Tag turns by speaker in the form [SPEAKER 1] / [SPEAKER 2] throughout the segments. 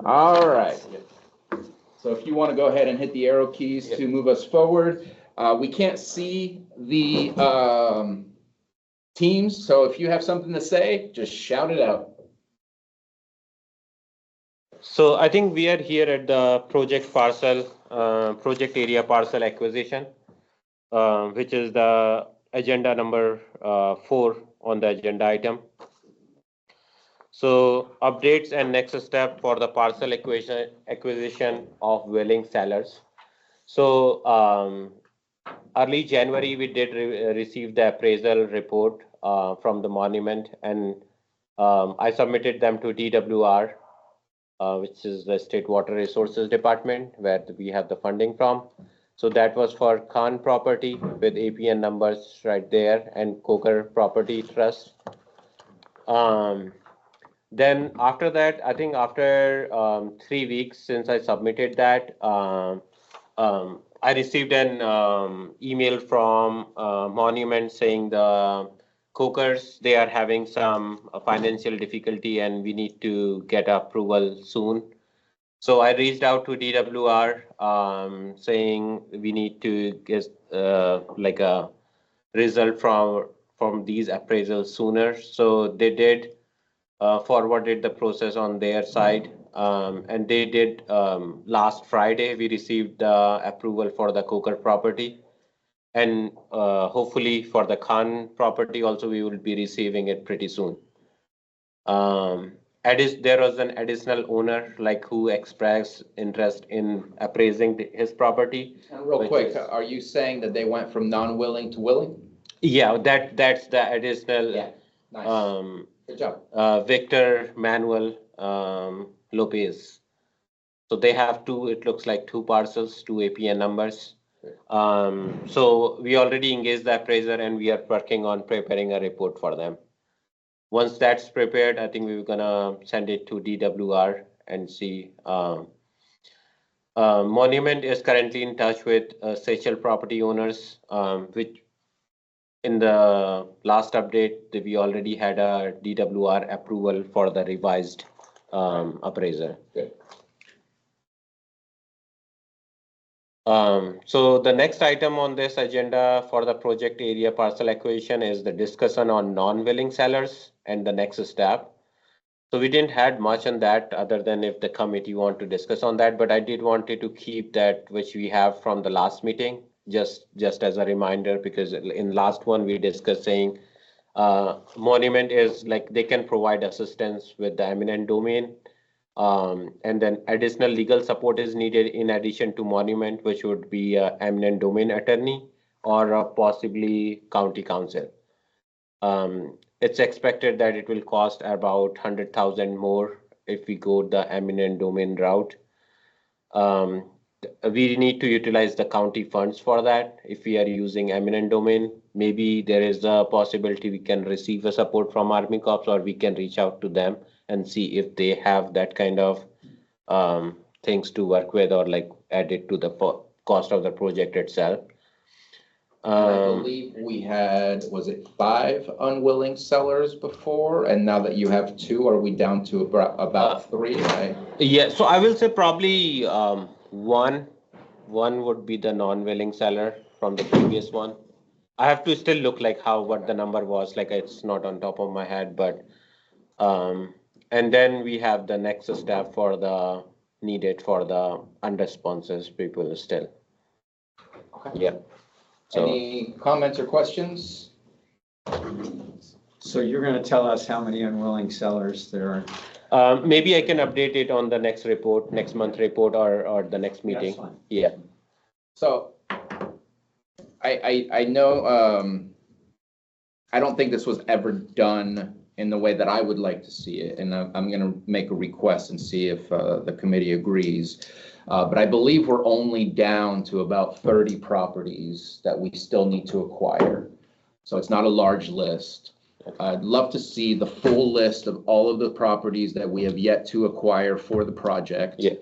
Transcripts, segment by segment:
[SPEAKER 1] All right. So if you want to go ahead and hit the arrow keys to move us forward. We can't see the teams, so if you have something to say, just shout it out.
[SPEAKER 2] So I think we are here at the project area parcel acquisition, which is the agenda number 4 on the agenda item. So updates and next step for the parcel acquisition of willing sellers. So early January, we did receive the appraisal report from the monument, and I submitted them to DWR, which is the State Water Resources Department, where we have the funding from. So that was for Khan property with APN numbers right there, and Coker Property Trust. Then after that, I think after 3 weeks since I submitted that, I received an email from Monument saying the Cokers, they are having some financial difficulty and we need to get approval soon. So I reached out to DWR saying we need to get like a result from these appraisals sooner. So they did forwarded the process on their side. And they did last Friday, we received approval for the Coker property. And hopefully for the Khan property also, we will be receiving it pretty soon. There was an additional owner like who expressed interest in appraising his property.
[SPEAKER 1] And real quick, are you saying that they went from non-willing to willing?
[SPEAKER 2] Yeah, that's the additional.
[SPEAKER 1] Yeah, nice. Good job.
[SPEAKER 2] Victor Manuel Lopez. So they have it looks like 2 parcels, 2 APN numbers. So we already engaged the appraiser and we are working on preparing a report for them. Once that's prepared, I think we're gonna send it to DWR and see. Monument is currently in touch with Seychelles property owners, which in the last update, we already had a DWR approval for the revised appraiser.
[SPEAKER 1] Good.
[SPEAKER 2] So the next item on this agenda for the project area parcel acquisition is the discussion on non-willing sellers and the next step. So we didn't had much on that other than if the committee want to discuss on that, but I did wanted to keep that which we have from the last meeting, just as a reminder, because in last one we discussed saying Monument is like they can provide assistance with the eminent domain. And then additional legal support is needed in addition to Monument, which would be an eminent domain attorney or possibly county counsel. It's expected that it will cost about 100,000 more if we go the eminent domain route. We need to utilize the county funds for that. If we are using eminent domain, maybe there is a possibility we can receive a support from Army Corps, or we can reach out to them and see if they have that kind of things to work with or like add it to the cost of the project itself.
[SPEAKER 1] I believe we had, was it 5 unwilling sellers before? And now that you have 2, are we down to about 3? Right?
[SPEAKER 2] Yeah, so I will say probably one would be the non-willing seller from the previous one. I have to still look like what the number was, like it's not on top of my head, but and then we have the next step for the needed for the unresponsive people still.
[SPEAKER 1] Okay.
[SPEAKER 2] Yeah. So,
[SPEAKER 1] any comments or questions?
[SPEAKER 3] So you're going to tell us how many unwilling sellers there are?
[SPEAKER 2] Maybe I can update it on the next report, next month report, or the next meeting.
[SPEAKER 3] That's fine.
[SPEAKER 2] Yeah.
[SPEAKER 1] So I know I don't think this was ever done in the way that I would like to see it, and I'm going to make a request and see if the committee agrees. But I believe we're only down to about 30 properties that we still need to acquire. So it's not a large list. I'd love to see the full list of all of the properties that we have yet to acquire for the project.
[SPEAKER 2] Yeah.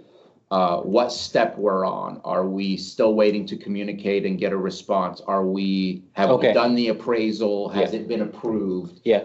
[SPEAKER 1] What step we're on. Are we still waiting to communicate and get a response? Have we done the appraisal? Has it been approved?
[SPEAKER 2] Yeah.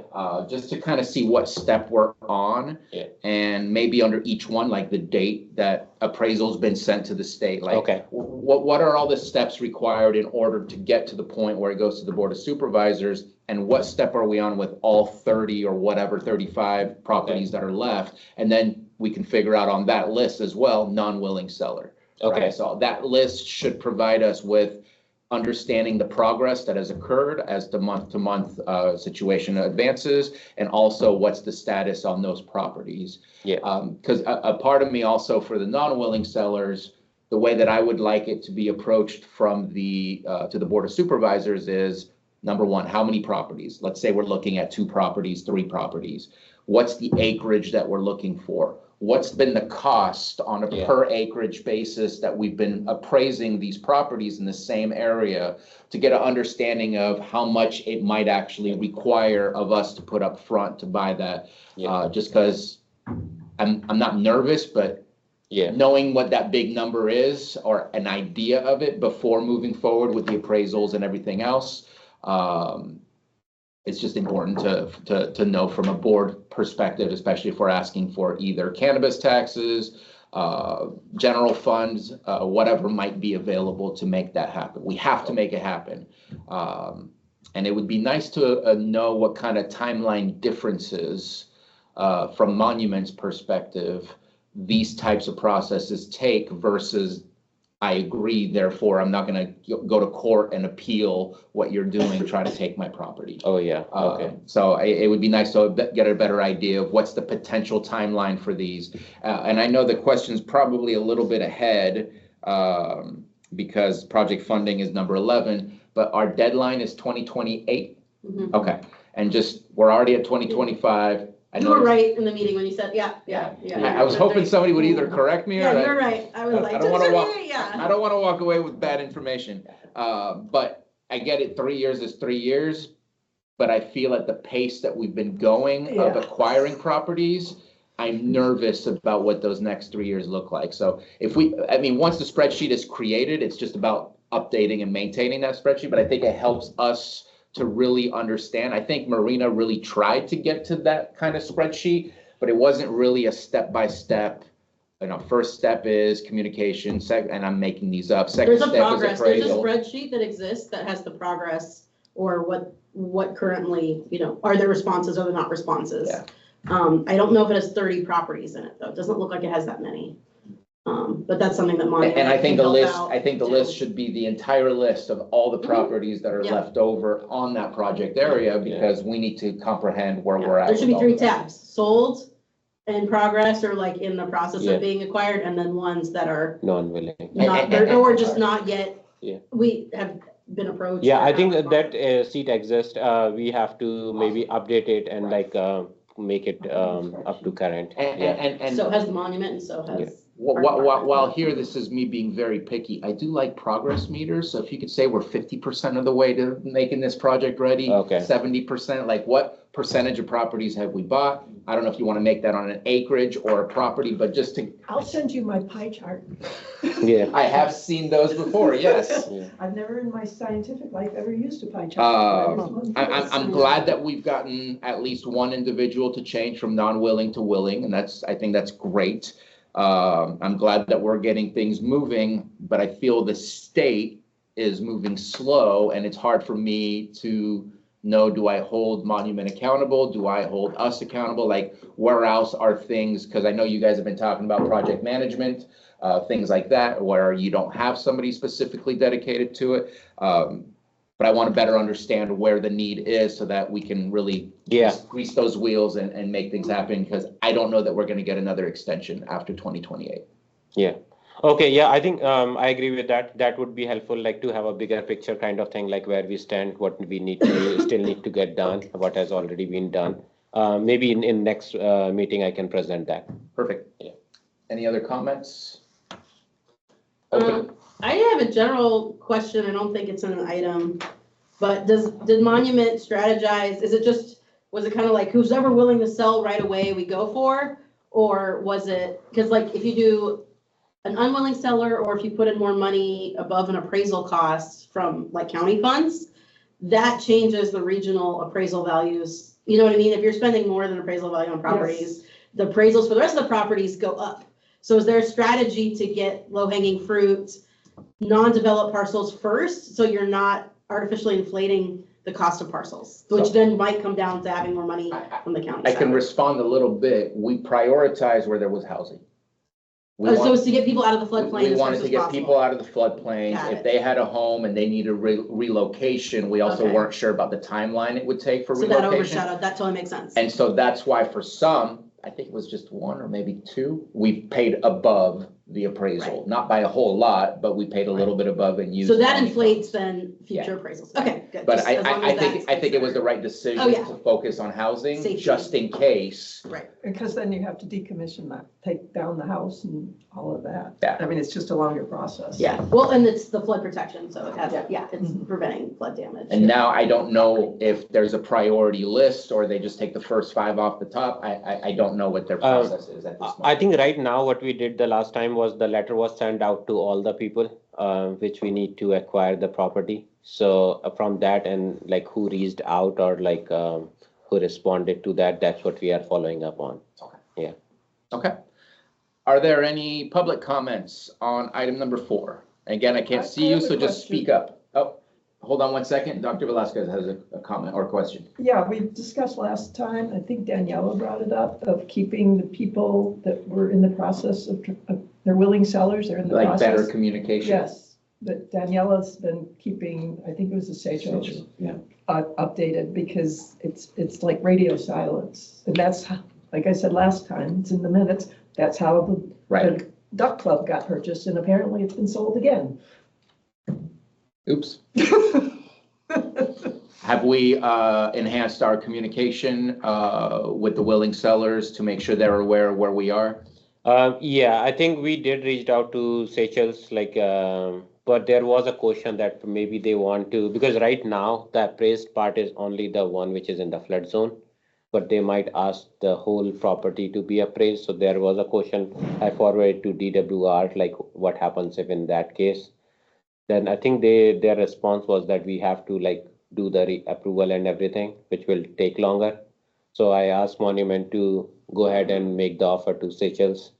[SPEAKER 1] Just to kind of see what step we're on.
[SPEAKER 2] Yeah.
[SPEAKER 1] And maybe under each one, like the date that appraisal's been sent to the state, like.
[SPEAKER 2] Okay.
[SPEAKER 1] What are all the steps required in order to get to the point where it goes to the Board of Supervisors? And what step are we on with all 30 or whatever, 35 properties that are left? And then we can figure out on that list as well, non-willing seller.
[SPEAKER 2] Okay.
[SPEAKER 1] Right? So that list should provide us with understanding the progress that has occurred as the month-to-month situation advances, and also what's the status on those properties.
[SPEAKER 2] Yeah.
[SPEAKER 1] Because a part of me also for the non-willing sellers, the way that I would like it to be approached from the to the Board of Supervisors is, number one, how many properties? Let's say we're looking at 2 properties, 3 properties. What's the acreage that we're looking for? What's been the cost on a per acreage basis that we've been appraising these properties in the same area to get an understanding of how much it might actually require of us to put up front to buy that. Just because I'm not nervous, but knowing what that big number is or an idea of it before moving forward with the appraisals and everything else, it's just important to know from a board perspective, especially if we're asking for either cannabis taxes, general funds, whatever might be available to make that happen. We have to make it happen. And it would be nice to know what kind of timeline differences from Monument's perspective these types of processes take versus I agree, therefore I'm not going to go to court and appeal what you're doing, try to take my property.
[SPEAKER 2] Oh, yeah. Okay.
[SPEAKER 1] So it would be nice to get a better idea of what's the potential timeline for these. And I know the question's probably a little bit ahead because project funding is number 11, but our deadline is 2028.
[SPEAKER 4] Mhm.
[SPEAKER 1] Okay. And just, we're already at 2025.
[SPEAKER 4] You were right in the meeting when you said, yeah.
[SPEAKER 1] I was hoping somebody would either correct me or.
[SPEAKER 4] Yeah, you're right. I was like,
[SPEAKER 1] I don't want to walk.
[SPEAKER 4] yeah.
[SPEAKER 1] I don't want to walk away with bad information. But I get it. 3 years is 3 years. But I feel at the pace that we've been going of acquiring properties, I'm nervous about what those next 3 years look like. So once the spreadsheet is created, it's just about updating and maintaining that spreadsheet. But I think it helps us to really understand. I think Marina really tried to get to that kind of spreadsheet, but it wasn't really a step-by-step. First step is communication, and I'm making these up. Second
[SPEAKER 4] There's a
[SPEAKER 1] step
[SPEAKER 4] progress.
[SPEAKER 1] is appraisal.
[SPEAKER 4] There's a spreadsheet that exists that has the progress or what currently, are there responses or they're not responses.
[SPEAKER 1] Yeah.
[SPEAKER 4] I don't know if it has 30 properties in it though. It doesn't look like it has that many. But that's something that Monument
[SPEAKER 1] And I think
[SPEAKER 4] can
[SPEAKER 1] the
[SPEAKER 4] help
[SPEAKER 1] list,
[SPEAKER 4] out, too.
[SPEAKER 1] list should be the entire list of all the
[SPEAKER 4] Mhm.
[SPEAKER 1] properties that are
[SPEAKER 4] Yeah.
[SPEAKER 1] left over on that project area, because we need to comprehend where we're at.
[SPEAKER 4] There should be
[SPEAKER 1] with
[SPEAKER 4] 3
[SPEAKER 1] all of that.
[SPEAKER 4] tabs: sold, in progress, or like in the process
[SPEAKER 2] Yeah.
[SPEAKER 4] of being acquired, and then ones that are
[SPEAKER 2] Non-willing.
[SPEAKER 4] not, or just not yet.
[SPEAKER 2] Yeah.
[SPEAKER 4] We have been approached.
[SPEAKER 2] Yeah,
[SPEAKER 4] or
[SPEAKER 2] I think
[SPEAKER 4] have
[SPEAKER 2] that seat exists. We have to maybe update it and make it up to current.
[SPEAKER 1] And
[SPEAKER 4] So has the Monument, and so has.
[SPEAKER 1] while here, this is me being very picky. I do like progress meters. So if you could say we're 50% of the way to making this project ready.
[SPEAKER 2] Okay.
[SPEAKER 1] 70%, like what percentage of properties have we bought? I don't know if you want to make that on an acreage or a property, but just to,
[SPEAKER 5] I'll send you my pie chart.
[SPEAKER 2] Yeah.
[SPEAKER 1] I have seen those before, yes.
[SPEAKER 5] I've never in my scientific life ever used a pie chart.
[SPEAKER 1] I'm glad that we've gotten at least one individual to change from non-willing to willing, and I think that's great. I'm glad that we're getting things moving, but I feel the state is moving slow, and it's hard for me to know, do I hold Monument accountable? Do I hold us accountable? Like, where else are things? Because I know you guys have been talking about project management, things like that, where you don't have somebody specifically dedicated to it. But I want to better understand where the need is so that we can really grease those wheels and make things happen, because I don't know that we're going to get another extension after 2028.
[SPEAKER 2] Yeah. Okay. Yeah, I think I agree with that. That would be helpful, like to have a bigger picture kind of thing, like where we stand, what we need to still need to get done, what has already been done. Maybe in next meeting I can present that.
[SPEAKER 1] Perfect.
[SPEAKER 2] Yeah.
[SPEAKER 1] Any other comments?
[SPEAKER 4] I have a general question. I don't think it's an item, but did Monument strategize? Was it kind of like who's ever willing to sell right away we go for? Or was it, because like if you do an unwilling seller, or if you put in more money above an appraisal cost from like county funds, that changes the regional appraisal values, You know what I mean? If you're spending more than appraisal value on properties, the appraisals for the rest of the properties go up. So is there a strategy to get low-hanging fruit, non-developed parcels first, so you're not artificially inflating the cost of parcels, which then might come down to having more money from the county
[SPEAKER 1] I can
[SPEAKER 4] side?
[SPEAKER 1] respond a little bit. We prioritize where there was housing. We
[SPEAKER 4] Oh, so
[SPEAKER 1] want-
[SPEAKER 4] it's to get people out of the floodplain
[SPEAKER 1] We
[SPEAKER 4] as
[SPEAKER 1] wanted
[SPEAKER 4] fast
[SPEAKER 1] to
[SPEAKER 4] as
[SPEAKER 1] get people
[SPEAKER 4] possible.
[SPEAKER 1] out of the floodplain.
[SPEAKER 4] Got
[SPEAKER 1] If
[SPEAKER 4] it.
[SPEAKER 1] they had a home and they needed relocation, we also
[SPEAKER 4] Okay.
[SPEAKER 1] weren't sure about the timeline it would take for
[SPEAKER 4] So that
[SPEAKER 1] relocation.
[SPEAKER 4] overshadowed, that totally makes sense.
[SPEAKER 1] And so that's why for some, I think it was just one or maybe two, we paid above the appraisal, not by a whole lot, but we paid a little bit above and used.
[SPEAKER 4] So that
[SPEAKER 1] money
[SPEAKER 4] inflates
[SPEAKER 1] from-
[SPEAKER 4] then future appraisals. Okay, good.
[SPEAKER 1] But
[SPEAKER 4] Just
[SPEAKER 1] I,
[SPEAKER 4] as long
[SPEAKER 1] I
[SPEAKER 4] as
[SPEAKER 1] think,
[SPEAKER 4] that's
[SPEAKER 1] I think it was the
[SPEAKER 4] considered.
[SPEAKER 1] right decision
[SPEAKER 4] Oh, yeah.
[SPEAKER 1] to focus on housing,
[SPEAKER 4] Safety.
[SPEAKER 1] just in case.
[SPEAKER 4] Right.
[SPEAKER 5] Because then you have to decommission that, take down the house and all of that.
[SPEAKER 1] Yeah.
[SPEAKER 5] I mean, it's just a longer process.
[SPEAKER 4] Yeah, well, and it's the flood protection, so it has, yeah, it's
[SPEAKER 5] Mhm.
[SPEAKER 4] preventing flood damage.
[SPEAKER 1] And now I don't know if there's a priority list or they just take the first 5 off the top. I don't know what their process is at this moment.
[SPEAKER 2] I think right now what we did the last time was the letter was sent out to all the people, which we need to acquire the property. So from that and like who reached out or like who responded to that, that's what we are following up on.
[SPEAKER 1] Okay. Are there any public comments on item number 4? Again, I can't
[SPEAKER 5] I
[SPEAKER 1] see you,
[SPEAKER 5] have a
[SPEAKER 1] so just
[SPEAKER 5] question.
[SPEAKER 1] speak up. Oh, hold on one second. Dr. Velasquez has a comment or question.
[SPEAKER 5] Yeah, we discussed last time, I think Daniela brought it up, of keeping the people that were in the process of, they're willing sellers, they're in the
[SPEAKER 1] Like
[SPEAKER 5] process.
[SPEAKER 1] better communication.
[SPEAKER 5] Yes, but Daniela's been keeping, I think it was the Sage,
[SPEAKER 1] Yeah.
[SPEAKER 5] updated because it's like radio silence. And that's, like I said last time, it's in the minutes, that's how
[SPEAKER 1] Right.
[SPEAKER 5] the Duck Club got purchased and apparently it's been sold again.
[SPEAKER 1] Oops. Have we enhanced our communication with the willing sellers to make sure they're aware of where we are?
[SPEAKER 2] Yeah, I think we did reach out to Seychelles, like, but there was a question that maybe they want to, because right now the appraised part is only the one which is in the flood zone, but they might ask the whole property to be appraised. So there was a question I forwarded to DWR, like what happens if in that case. Then I think their response was that we have to like do the approval and everything, which will take longer. So I asked Monument to go ahead and make the offer to Seychelles.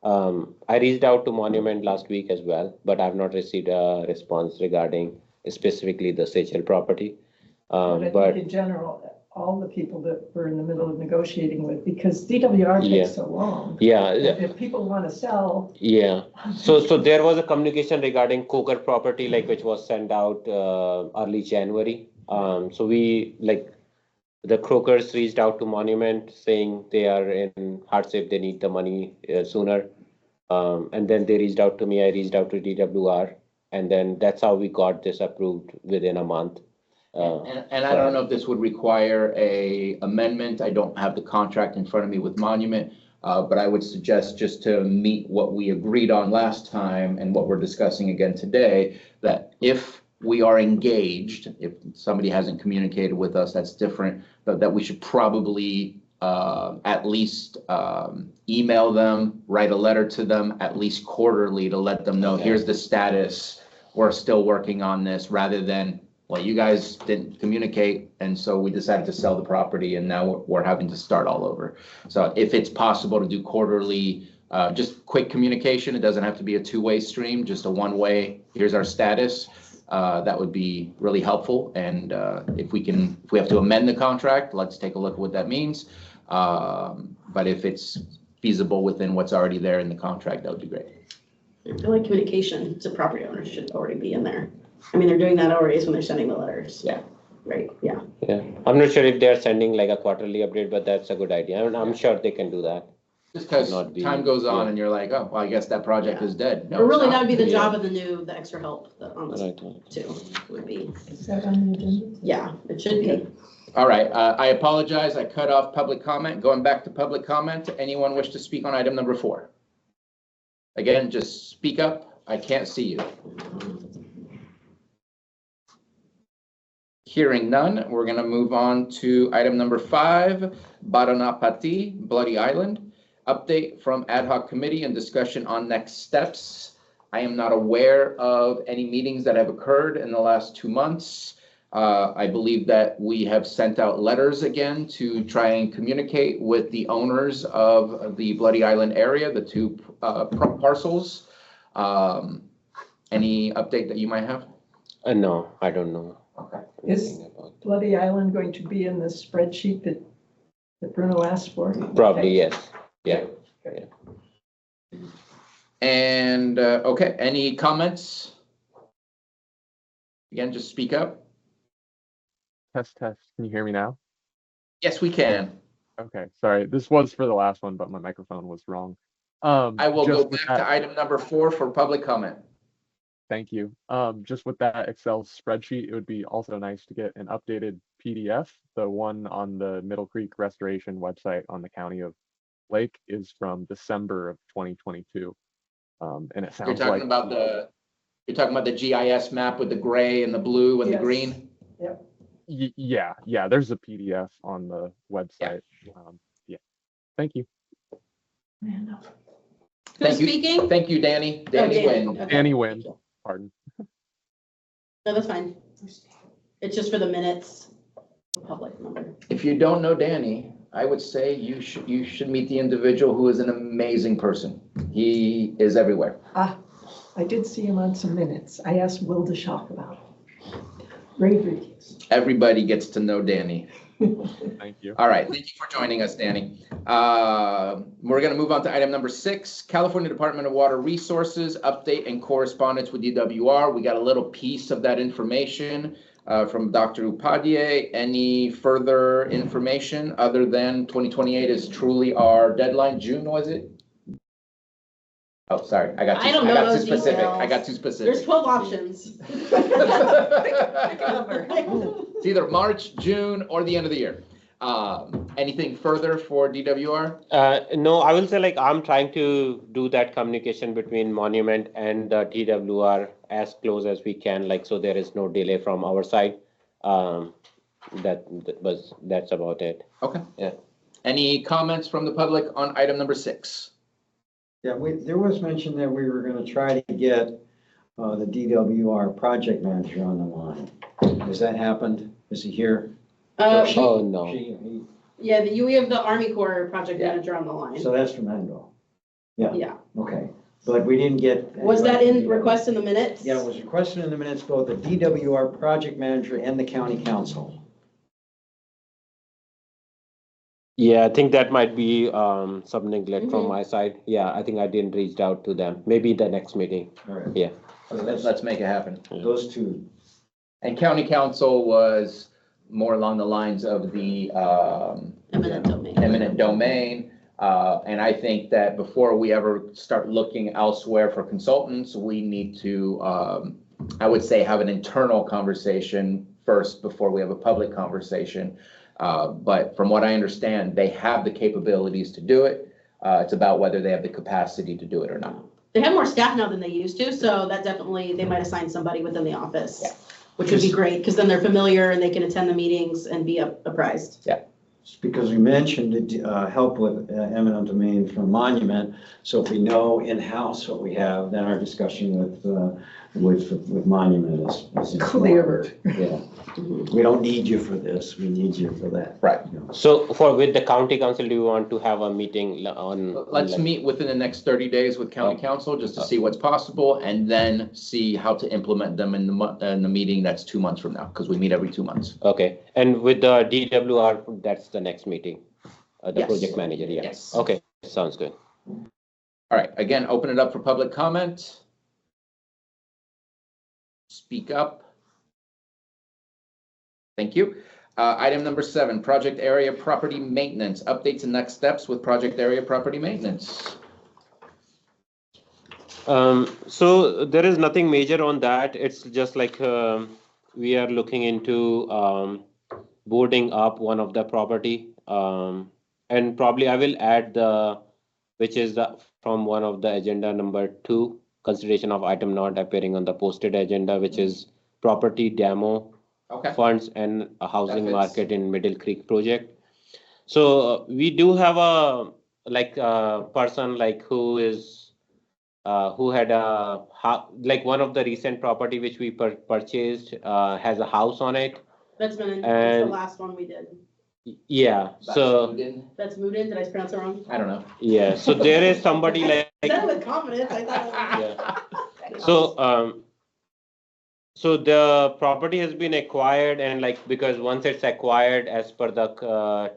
[SPEAKER 2] I reached out to Monument last week as well, but I've not received a response regarding specifically the Seychelles property.
[SPEAKER 5] But I
[SPEAKER 2] But
[SPEAKER 5] think in general, all the people that we're in the middle of negotiating with, because DWR
[SPEAKER 2] Yeah.
[SPEAKER 5] takes so long.
[SPEAKER 2] yeah,
[SPEAKER 5] If people want to sell.
[SPEAKER 2] yeah. So there was a communication regarding Coker property, like which was sent out early January. So we like the Crokers reached out to Monument saying they are in hardship, they need the money sooner. And then they reached out to me, I reached out to DWR, and then that's how we got this approved within a month.
[SPEAKER 1] And I don't know if this would require a amendment. I don't have the contract in front of me with Monument. But I would suggest just to meet what we agreed on last time and what we're discussing again today, that if we are engaged, if somebody hasn't communicated with us, that's different, but that we should probably at least email them, write a letter to them, at least quarterly to let them know,
[SPEAKER 2] Okay.
[SPEAKER 1] here's the status. We're still working on this, rather than, well, you guys didn't communicate, and so we decided to sell the property, and now we're having to start all over. So if it's possible to do quarterly, just quick communication, it doesn't have to be a two-way stream, just a one-way, here's our status, that would be really helpful. And if we have to amend the contract, let's take a look at what that means. But if it's feasible within what's already there in the contract, that would be great.
[SPEAKER 4] I feel like communication to property owners should already be in there. I mean, they're doing that already when they're sending the letters.
[SPEAKER 1] Yeah.
[SPEAKER 4] Right, yeah.
[SPEAKER 2] Yeah, I'm not sure if they're sending like a quarterly update, but that's a good idea. I'm sure they can do that.
[SPEAKER 1] Just because
[SPEAKER 2] Not be-
[SPEAKER 1] time goes on
[SPEAKER 2] yeah.
[SPEAKER 1] and you're like, oh, well, I guess that project is dead. No,
[SPEAKER 4] But
[SPEAKER 1] it's
[SPEAKER 4] really,
[SPEAKER 1] not.
[SPEAKER 4] that would be the
[SPEAKER 2] Yeah.
[SPEAKER 4] job of the extra help on this
[SPEAKER 2] Right.
[SPEAKER 4] too, would be,
[SPEAKER 5] Is that on the agenda?
[SPEAKER 4] yeah, it should be.
[SPEAKER 1] All right, I apologize. I cut off public comment. Going back to public comment, anyone wish to speak on item number 4? Again, just speak up. I can't see you. Hearing none, we're going to move on to item number 5, Baranapati, Bloody Island. Update from ad hoc committee and discussion on next steps. I am not aware of any meetings that have occurred in the last 2 months. I believe that we have sent out letters again to try and communicate with the owners of the Bloody Island area, the two parcels. Any update that you might have?
[SPEAKER 2] No, I don't know.
[SPEAKER 1] Okay.
[SPEAKER 5] Is
[SPEAKER 2] anything about-
[SPEAKER 5] Bloody Island going to be in the spreadsheet that Bruno asked for?
[SPEAKER 2] Probably, yes. Yeah.
[SPEAKER 1] And, okay, any comments? Again, just speak up.
[SPEAKER 6] Test, test. Can you hear me now?
[SPEAKER 1] Yes, we can.
[SPEAKER 6] Okay, sorry. This was for the last one, but my microphone was wrong.
[SPEAKER 1] I will go
[SPEAKER 6] Just with
[SPEAKER 1] back
[SPEAKER 6] that-
[SPEAKER 1] to item number 4 for public comment.
[SPEAKER 6] Thank you. Just with that Excel spreadsheet, it would be also nice to get an updated PDF. The one on the Middle Creek Restoration website on the County of Lake is from December of 2022. And it
[SPEAKER 1] You're
[SPEAKER 6] sounds
[SPEAKER 1] talking
[SPEAKER 6] like
[SPEAKER 1] about the GIS map with the gray and the blue and the
[SPEAKER 5] Yes.
[SPEAKER 1] green?
[SPEAKER 6] yeah, there's a PDF on the website. Yeah. Thank you.
[SPEAKER 5] Man,
[SPEAKER 4] Who's
[SPEAKER 1] Thank you.
[SPEAKER 4] speaking?
[SPEAKER 1] Thank you, Danny.
[SPEAKER 4] Oh,
[SPEAKER 1] Danny Wynn.
[SPEAKER 4] Okay.
[SPEAKER 6] Danny Wynn. Pardon.
[SPEAKER 4] No, that's fine. It's just for the minutes. Public number.
[SPEAKER 1] If you don't know Danny, I would say you should meet the individual who is an amazing person. He is everywhere.
[SPEAKER 5] I did see him on some minutes. I asked Will DeShock about him. Rave reviews.
[SPEAKER 1] Everybody gets to know Danny.
[SPEAKER 6] Thank you.
[SPEAKER 1] All right, thank you for joining us, Danny. We're gonna move on to item number 6, California Department of Water Resources, update and correspondence with DWR. We got a little piece of that information from Dr. Upadhyay. Any further information other than 2028 is truly our deadline? June, was it? Oh, sorry, I got
[SPEAKER 4] I don't know
[SPEAKER 1] too
[SPEAKER 4] those
[SPEAKER 1] specific.
[SPEAKER 4] details.
[SPEAKER 1] I got too specific.
[SPEAKER 4] There's 12 options.
[SPEAKER 1] It's either March, June, or the end of the year. Anything further for DWR?
[SPEAKER 2] No, I will say like I'm trying to do that communication between Monument and the DWR as close as we can, like so there is no delay from our side. That's about it.
[SPEAKER 1] Okay.
[SPEAKER 2] Yeah.
[SPEAKER 1] Any comments from the public on item number 6?
[SPEAKER 3] Yeah, there was mention that we were gonna try to get the DWR project manager on the line. Has that happened? Is he here?
[SPEAKER 2] Oh, no.
[SPEAKER 3] He-
[SPEAKER 4] Yeah, we have the Army Corps project
[SPEAKER 1] Yeah.
[SPEAKER 4] manager on the line.
[SPEAKER 3] So that's from Endel.
[SPEAKER 4] Yeah.
[SPEAKER 3] Okay, but we didn't get.
[SPEAKER 4] Was that in request in the minutes?
[SPEAKER 3] Yeah, it was requested in the minutes, both the DWR project manager and the county council.
[SPEAKER 2] Yeah, I think that might be some neglect from my side. Yeah, I think I didn't reach out to them. Maybe the next meeting.
[SPEAKER 3] All right.
[SPEAKER 2] Yeah.
[SPEAKER 1] Let's make it happen.
[SPEAKER 3] Those two.
[SPEAKER 1] And county council was more along the lines of the
[SPEAKER 4] Eminent domain.
[SPEAKER 1] eminent domain. And I think that before we ever start looking elsewhere for consultants, we need to, I would say, have an internal conversation first before we have a public conversation. But from what I understand, they have the capabilities to do it. It's about whether they have the capacity to do it or not.
[SPEAKER 4] They have more staff now than they used to, so that definitely, they might assign somebody within the office, which would be great, because then they're familiar and they can attend the meetings and be apprised.
[SPEAKER 3] Just because we mentioned help with eminent domain from Monument, so if we know in-house what we have, then our discussion with Monument is informed.
[SPEAKER 5] Clearer.
[SPEAKER 3] Yeah, we don't need you for this, we need you for that.
[SPEAKER 1] Right.
[SPEAKER 3] You know.
[SPEAKER 2] So with the county council, do you want to have a meeting on?
[SPEAKER 1] Let's meet within the next 30 days with county council just to see what's possible and then see how to implement them in the meeting that's 2 months from now, because we meet every 2 months.
[SPEAKER 2] Okay, and with the DWR, that's the next meeting, the
[SPEAKER 4] Yes.
[SPEAKER 2] project manager, yeah.
[SPEAKER 4] Yes.
[SPEAKER 2] Okay, sounds good.
[SPEAKER 1] All right, again, open it up for public comment. Speak up. Thank you. Item number 7, project area property maintenance, updates and next steps with project area property maintenance.
[SPEAKER 2] So there is nothing major on that. It's just like we are looking into boarding up one of the property. And probably I will add which is from one of the agenda number 2, consideration of item not appearing on the posted agenda, which is property demo
[SPEAKER 1] Okay.
[SPEAKER 2] funds and a housing
[SPEAKER 1] fits.
[SPEAKER 2] market in Middle Creek project. So we do have a person like who is who had a like one of the recent property which we purchased has a house on it.
[SPEAKER 4] That's the
[SPEAKER 2] And-
[SPEAKER 4] last one we did.
[SPEAKER 2] Yeah, so
[SPEAKER 4] That's Moodin, did I pronounce it wrong?
[SPEAKER 1] I don't know.
[SPEAKER 2] yeah, so there is somebody like
[SPEAKER 4] I said it with confidence, I thought.
[SPEAKER 2] yeah. So the property has been acquired and like, because once it's acquired as per the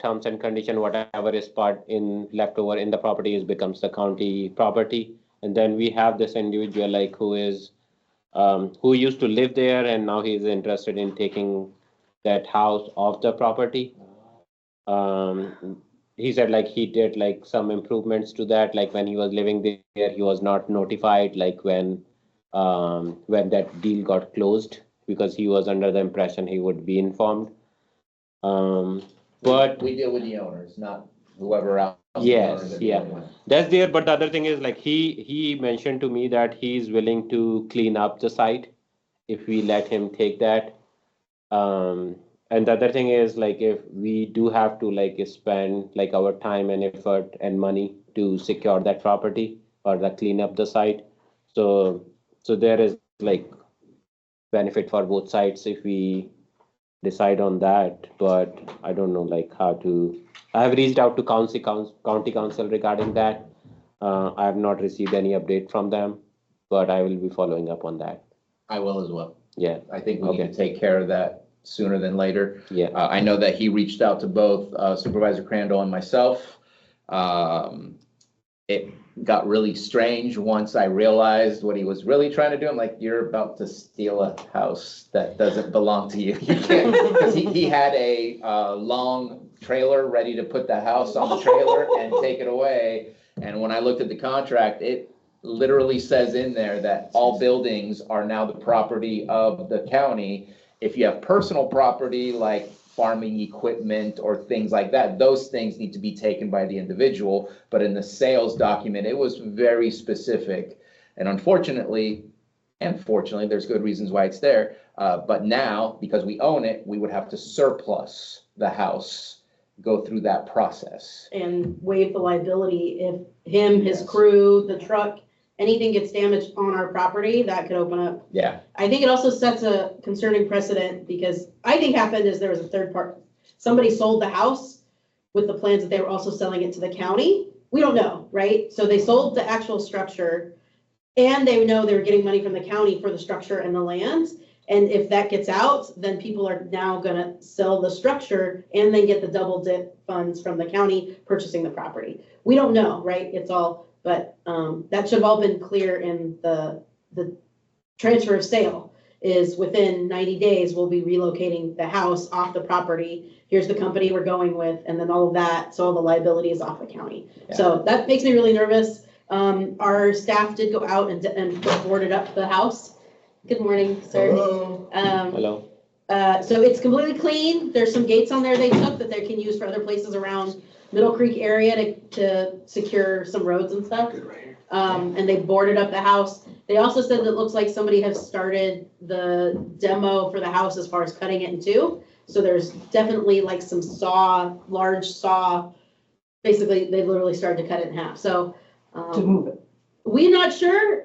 [SPEAKER 2] terms and condition, whatever is part in leftover in the property is becomes the county property. And then we have this individual like who used to live there and now he's interested in taking that house off the property. He said like he did like some improvements to that, like when he was living there, he was not notified like when that deal got closed because he was under the impression he would be informed. But
[SPEAKER 1] We deal with the owners, not whoever else.
[SPEAKER 2] Yes, yeah. That's there, but the other thing is like he mentioned to me that he's willing to clean up the site if we let him take that. And the other thing is like if we do have to like spend like our time and effort and money to secure that property or the clean up the site. So there is like benefit for both sides if we decide on that, but I don't know like how to. I have reached out to county council regarding that. I have not received any update from them, but I will be following up on that.
[SPEAKER 1] I will as well.
[SPEAKER 2] Yeah,
[SPEAKER 1] I think we need
[SPEAKER 2] Okay.
[SPEAKER 1] to take care of that sooner than later.
[SPEAKER 2] yeah,
[SPEAKER 1] I know that he reached out to both Supervisor Crandall and myself. It got really strange once I realized what he was really trying to do. I'm like, you're about to steal a house that doesn't belong to you. You can't, because he had a long trailer ready to put the house on the trailer and take it away. And when I looked at the contract, it literally says in there that all buildings are now the property of the county. If you have personal property like farming equipment or things like that, those things need to be taken by the individual. But in the sales document, it was very specific. And unfortunately, and fortunately, there's good reasons why it's there. But now, because we own it, we would have to surplus the house, go through that process.
[SPEAKER 4] And waive the liability if him, his
[SPEAKER 1] Yes.
[SPEAKER 4] crew, the truck, anything gets damaged on our property, that could open up.
[SPEAKER 1] Yeah,
[SPEAKER 4] I think it also sets a concerning precedent because I think happened is there was a third part. Somebody sold the house with the plans that they were also selling it to the county. We don't know, right? So they sold the actual structure and they know they were getting money from the county for the structure and the land. And if that gets out, then people are now gonna sell the structure and then get the double dip funds from the county purchasing the property. We don't know, right? It's all, but that should have all been clear in the transfer of sale is within 90 days, we'll be relocating the house off the property. Here's the company we're going with, and then all of that, so all the liability is off the county.
[SPEAKER 1] Yeah.
[SPEAKER 4] So that makes me really nervous. Our staff did go out and boarded up the house. Good morning, sir.
[SPEAKER 2] hello.
[SPEAKER 4] So it's completely clean. There's some gates on there they took that they can use for other places around Middle Creek area to secure some roads and stuff. And they boarded up the house. They also said that it looks like somebody has started the demo for the house as far as cutting it in two. So there's definitely like some large saw. Basically, they literally started to cut it in half. So
[SPEAKER 5] To move it.
[SPEAKER 4] we're not sure,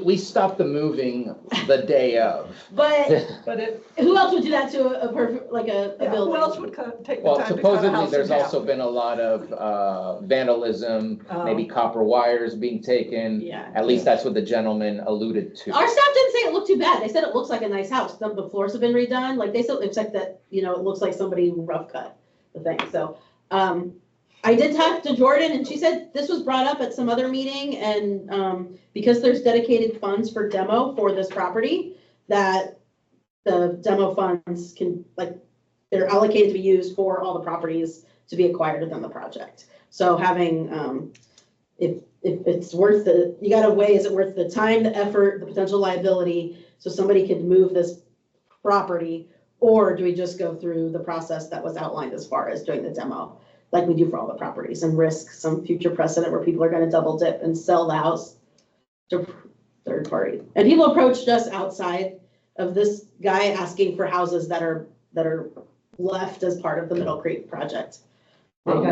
[SPEAKER 1] we stopped the moving the day of.
[SPEAKER 4] but
[SPEAKER 5] But it,
[SPEAKER 4] who else would do that to a perfect, like a
[SPEAKER 5] yeah, who
[SPEAKER 4] building?
[SPEAKER 5] else would take the
[SPEAKER 1] Well,
[SPEAKER 5] time to cut a
[SPEAKER 1] supposedly,
[SPEAKER 5] house
[SPEAKER 1] there's
[SPEAKER 5] in half?
[SPEAKER 1] also been a lot of vandalism, maybe
[SPEAKER 5] Oh.
[SPEAKER 1] copper wires being taken.
[SPEAKER 4] Yeah.
[SPEAKER 1] At least that's what the gentleman alluded to.
[SPEAKER 4] Our staff didn't say it looked too bad. They said it looks like a nice house. The floors have been redone. Like they said, it's like that, it looks like somebody rough cut the thing. So, I did talk to Jordan and she said this was brought up at some other meeting and, because there's dedicated funds for demo for this property, that the demo funds can, they're allocated to be used for all the properties to be acquired within the project. So having, if it's worth you gotta weigh, is it worth the time, the effort, the potential liability, so somebody could move this property? Or do we just go through the process that was outlined as far as doing the demo, like we do for all the properties, and risk some future precedent where people are gonna double dip and sell the house to third party? And people approached us outside of this guy asking for houses that are left as part of the Middle Creek project.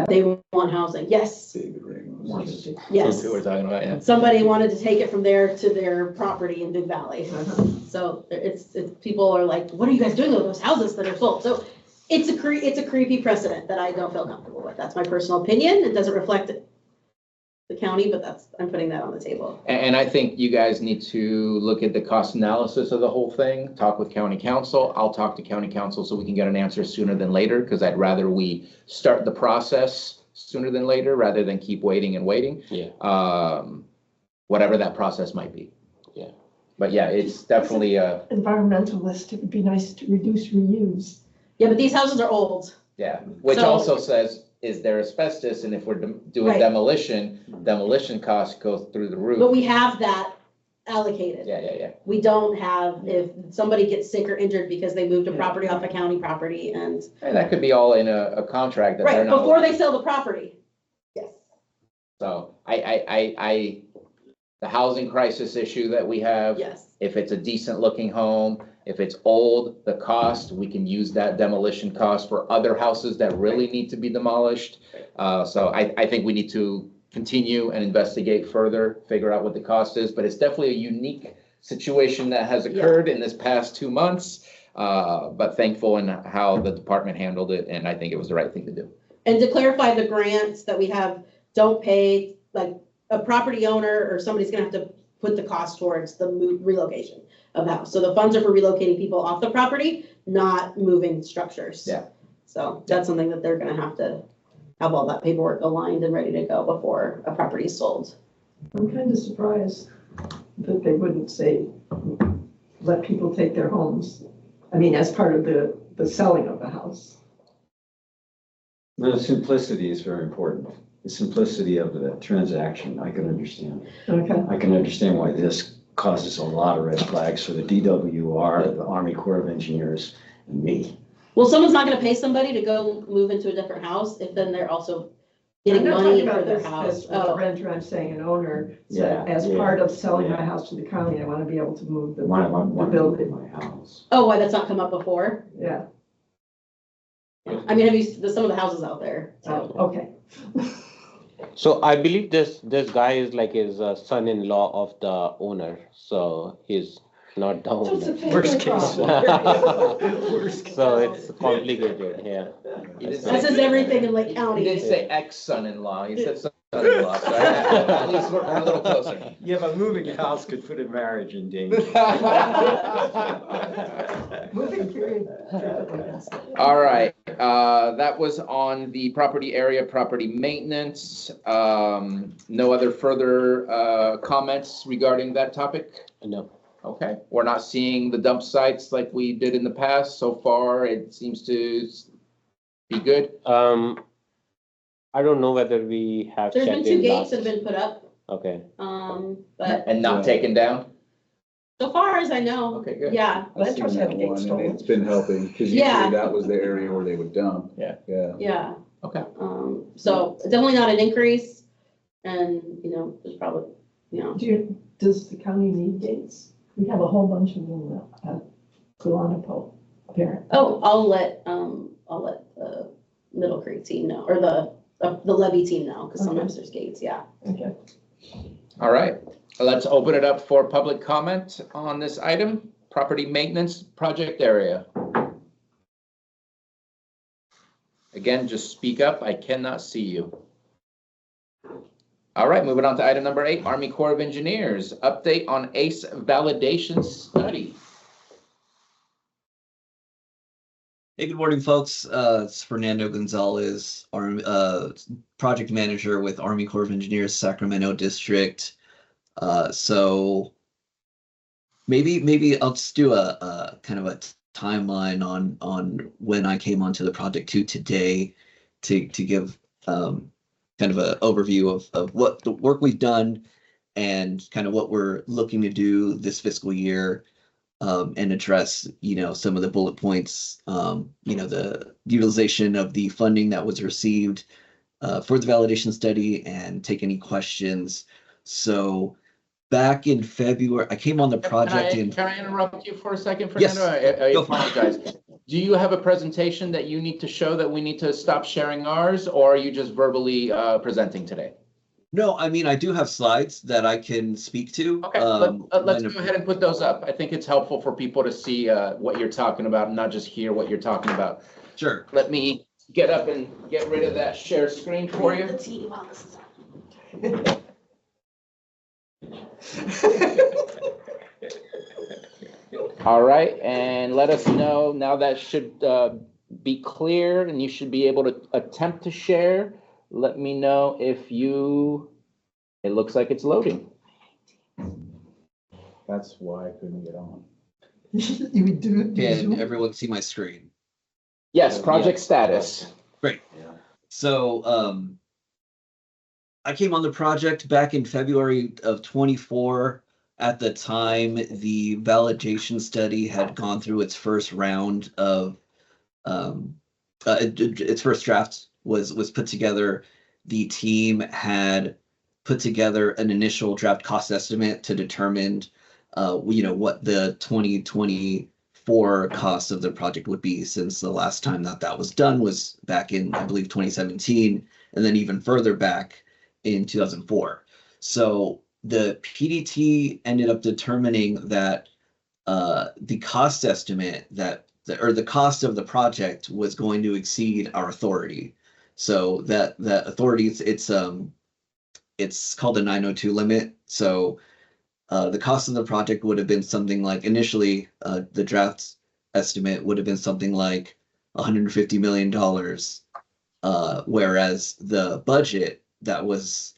[SPEAKER 4] They want housing, yes.
[SPEAKER 3] wants.
[SPEAKER 4] Yes.
[SPEAKER 1] Who we're talking about, yeah.
[SPEAKER 4] Somebody wanted to take it from there to their property in Big Valley. So it's, people are like, what are you guys doing with those houses that are sold? So it's a creepy precedent that I don't feel comfortable with. That's my personal opinion. It doesn't reflect the county, but I'm putting that on the table.
[SPEAKER 1] And I think you guys need to look at the cost analysis of the whole thing, talk with county council. I'll talk to county council so we can get an answer sooner than later, because I'd rather we start the process sooner than later rather than keep waiting and waiting.
[SPEAKER 2] Yeah.
[SPEAKER 1] Whatever that process might be.
[SPEAKER 2] Yeah.
[SPEAKER 1] But yeah, it's definitely
[SPEAKER 5] Environmentalist, it would be nice to reduce reuse.
[SPEAKER 4] Yeah, but these houses are old.
[SPEAKER 1] yeah, which
[SPEAKER 4] So-
[SPEAKER 1] also says, is there asbestos? And if we're doing
[SPEAKER 4] Right.
[SPEAKER 1] demolition costs go through the
[SPEAKER 4] But
[SPEAKER 1] roof.
[SPEAKER 4] we have that allocated.
[SPEAKER 1] Yeah.
[SPEAKER 4] We don't have, if somebody gets sick or injured because they moved a property off a county property and,
[SPEAKER 1] And that could be all in a contract that they're
[SPEAKER 4] right,
[SPEAKER 1] not.
[SPEAKER 4] before they sell the property. Yes.
[SPEAKER 1] So the housing crisis issue that we have,
[SPEAKER 4] Yes.
[SPEAKER 1] if it's a decent looking home, if it's old, the cost, we can use that demolition cost for other houses that really need to be demolished. So I think we need to continue and investigate further, figure out what the cost is, but it's definitely a unique situation that has occurred in this past 2 months. But thankful in how the department handled it, and I think it was the right thing to do.
[SPEAKER 4] And to clarify, the grants that we have don't pay, like, a property owner or somebody's gonna have to put the cost towards the relocation of the house. So the funds are for relocating people off the property, not moving structures.
[SPEAKER 1] Yeah.
[SPEAKER 4] So that's something that they're gonna have to have all that paperwork aligned and ready to go before a property is sold.
[SPEAKER 5] I'm kind of surprised that they wouldn't say, let people take their homes. I mean, as part of the selling of the house.
[SPEAKER 3] The simplicity is very important. The simplicity of the transaction, I can understand.
[SPEAKER 5] Okay.
[SPEAKER 3] I can understand why this causes a lot of red flags for the DWR, the Army Corps of Engineers, and me.
[SPEAKER 4] Well, someone's not gonna pay somebody to go move into a different house if then they're also getting
[SPEAKER 5] I'm not
[SPEAKER 4] money
[SPEAKER 5] talking
[SPEAKER 4] for
[SPEAKER 5] about
[SPEAKER 4] their
[SPEAKER 5] this
[SPEAKER 4] house.
[SPEAKER 5] as a renter, I'm saying an owner. So
[SPEAKER 3] Yeah,
[SPEAKER 5] as
[SPEAKER 3] yeah,
[SPEAKER 5] part of selling my
[SPEAKER 3] yeah.
[SPEAKER 5] house to the county, I want to be able to move the
[SPEAKER 3] Why want to
[SPEAKER 5] building.
[SPEAKER 3] build my house?
[SPEAKER 4] Oh, why that's not come up before?
[SPEAKER 5] Yeah,
[SPEAKER 4] I mean, have you, there's some of the houses out there.
[SPEAKER 5] oh,
[SPEAKER 4] So.
[SPEAKER 5] okay.
[SPEAKER 2] So I believe this guy is like his son-in-law of the owner, so he's not the
[SPEAKER 5] So it's a
[SPEAKER 2] owner.
[SPEAKER 5] family
[SPEAKER 3] Worst case.
[SPEAKER 5] problem.
[SPEAKER 3] Worst case.
[SPEAKER 2] So it's complicated, yeah.
[SPEAKER 1] He didn't
[SPEAKER 4] That says everything in Lake
[SPEAKER 1] He
[SPEAKER 4] County.
[SPEAKER 1] didn't say ex-son-in-law, he said son-in-law, so at least we're a little closer.
[SPEAKER 3] Yeah, but moving a house could put a marriage in danger.
[SPEAKER 5] Moving period.
[SPEAKER 1] All right, that was on the property area, property maintenance. No other further comments regarding that topic?
[SPEAKER 2] No.
[SPEAKER 1] Okay, we're not seeing the dump sites like we did in the past. So far, it seems to be good.
[SPEAKER 2] I don't know whether we have
[SPEAKER 4] There's been
[SPEAKER 2] checked
[SPEAKER 4] 2
[SPEAKER 2] in
[SPEAKER 4] gates
[SPEAKER 2] last.
[SPEAKER 4] that have been put up,
[SPEAKER 2] Okay,
[SPEAKER 4] but
[SPEAKER 1] And not taken down?
[SPEAKER 4] so far as I know,
[SPEAKER 1] Okay, good.
[SPEAKER 4] yeah,
[SPEAKER 5] I've seen
[SPEAKER 7] Renters
[SPEAKER 5] that
[SPEAKER 7] have
[SPEAKER 5] gate
[SPEAKER 7] one,
[SPEAKER 5] stolen.
[SPEAKER 7] and it's been helping, because
[SPEAKER 4] Yeah.
[SPEAKER 7] usually that was the area where they would dump.
[SPEAKER 1] Yeah.
[SPEAKER 7] Yeah.
[SPEAKER 4] yeah.
[SPEAKER 1] Okay.
[SPEAKER 4] So definitely not an increase and, there's probably,
[SPEAKER 5] Does the county need gates? We have a whole bunch of them at Kulanapo, apparently.
[SPEAKER 4] oh, I'll let the Middle Creek team know, or the levy team know, because sometimes there's gates, yeah.
[SPEAKER 5] Okay.
[SPEAKER 1] All right, let's open it up for public comment on this item, property maintenance project area. Again, just speak up, I cannot see you. All right, moving on to item number 8, Army Corps of Engineers, update on ACE validation study.
[SPEAKER 8] Hey, good morning, folks. It's Fernando Gonzalez, project manager with Army Corps of Engineers, Sacramento District. So maybe I'll just do a kind of a timeline on when I came onto the project to today to give kind of an overview of what the work we've done and kind of what we're looking to do this fiscal year. And address, some of the bullet points, the utilization of the funding that was received for the validation study and take any questions. So back in February, I came on the project
[SPEAKER 1] Can I interrupt you for a second,
[SPEAKER 8] Yes,
[SPEAKER 1] Fernando? I
[SPEAKER 8] go for it.
[SPEAKER 1] apologize. Do you have a presentation that you need to show that we need to stop sharing ours, or are you just verbally presenting today?
[SPEAKER 8] No, I mean, I do have slides that I can speak to.
[SPEAKER 1] Okay, let's go ahead and put those up. I think it's helpful for people to see what you're talking about and not just hear what you're talking about.
[SPEAKER 8] Sure.
[SPEAKER 1] Let me get up and get rid of that share screen for you.
[SPEAKER 4] The tea while this is
[SPEAKER 1] All right, and let us know, now that should be clear and you should be able to attempt to share. Let me know if it looks like it's loading.
[SPEAKER 7] That's why I couldn't get on.
[SPEAKER 5] You would do it.
[SPEAKER 8] Can everyone see my screen?
[SPEAKER 1] Yes, project status.
[SPEAKER 8] Great. So I came on the project back in February of 24. At the time, the validation study had gone through its first round of its first draft was put together. The team had put together an initial draft cost estimate to determine what the 2024 cost of the project would be, since the last time that was done was back in, I believe, 2017, and then even further back in 2004. So the PDT ended up determining that the cost estimate or the cost of the project was going to exceed our authority. So that authority, it's called a 902 limit. So the cost of the project would have been something like, initially, the draft estimate would have been something like $150 million, whereas the budget that was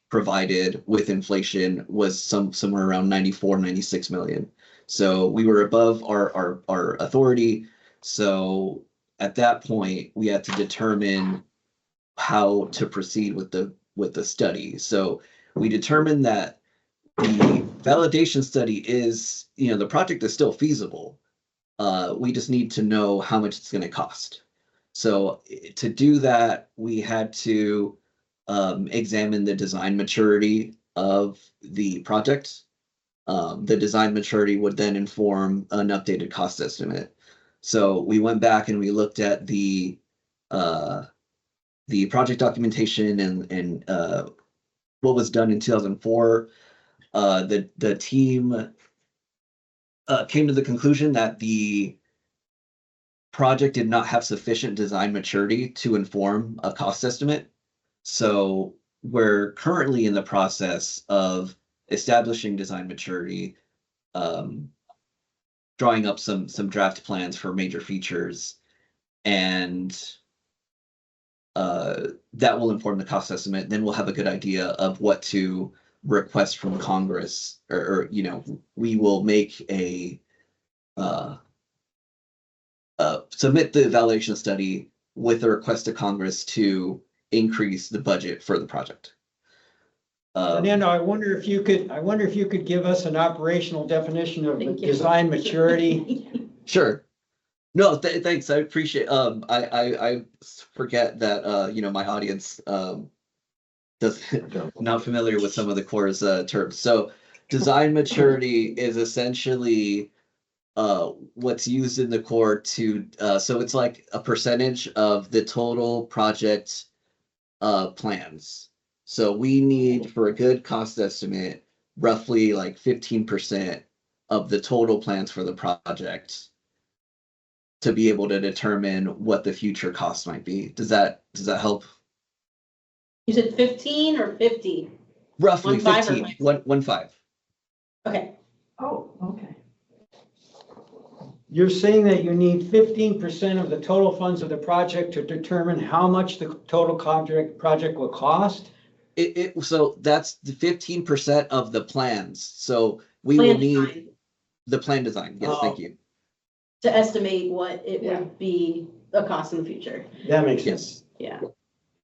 [SPEAKER 8] provided with inflation was somewhere around 96 million. So we were above our authority. So at that point, we had to determine how to proceed with the study. So we determined that the validation study is, the project is still feasible. We just need to know how much it's going to cost. So to do that, we had to examine the design maturity of the project. The design maturity would then inform an updated cost estimate. So we went back and we looked at the project documentation and what was done in 2004. The team came to the conclusion that the project did not have sufficient design maturity to inform a cost estimate. So we're currently in the process of establishing design maturity, drawing up some draft plans for major features, and that will inform the cost estimate. Then we'll have a good idea of what to request from Congress, or we will make submit the evaluation study with a request to Congress to increase the budget for the project.
[SPEAKER 3] Fernando, I wonder if you could give us an operational definition of
[SPEAKER 4] Thank you.
[SPEAKER 3] design maturity.
[SPEAKER 8] Sure. No, thanks. I appreciate. I forget that my audience not familiar with some of the Corps' terms. So, design maturity is essentially what's used in the Corps to. So it's like a percentage of the total project plans. So we need, for a good cost estimate, roughly like 15% of the total plans for the project to be able to determine what the future cost might be. Does that help?
[SPEAKER 4] You said 15 or 50?
[SPEAKER 8] Roughly
[SPEAKER 4] 1.5 or
[SPEAKER 8] 15. 1.5.
[SPEAKER 4] Okay.
[SPEAKER 5] Oh, okay.
[SPEAKER 3] You're saying that you need 15% of the total funds of the project to determine how much the total project will cost?
[SPEAKER 8] So that's the 15% of the plans. So we
[SPEAKER 4] Plan
[SPEAKER 8] will need
[SPEAKER 4] design
[SPEAKER 8] the plan design. Yes, thank you.
[SPEAKER 4] to estimate what it
[SPEAKER 5] Yeah.
[SPEAKER 4] would be a cost in the future.
[SPEAKER 3] That makes sense.
[SPEAKER 8] Yes.
[SPEAKER 4] Yeah.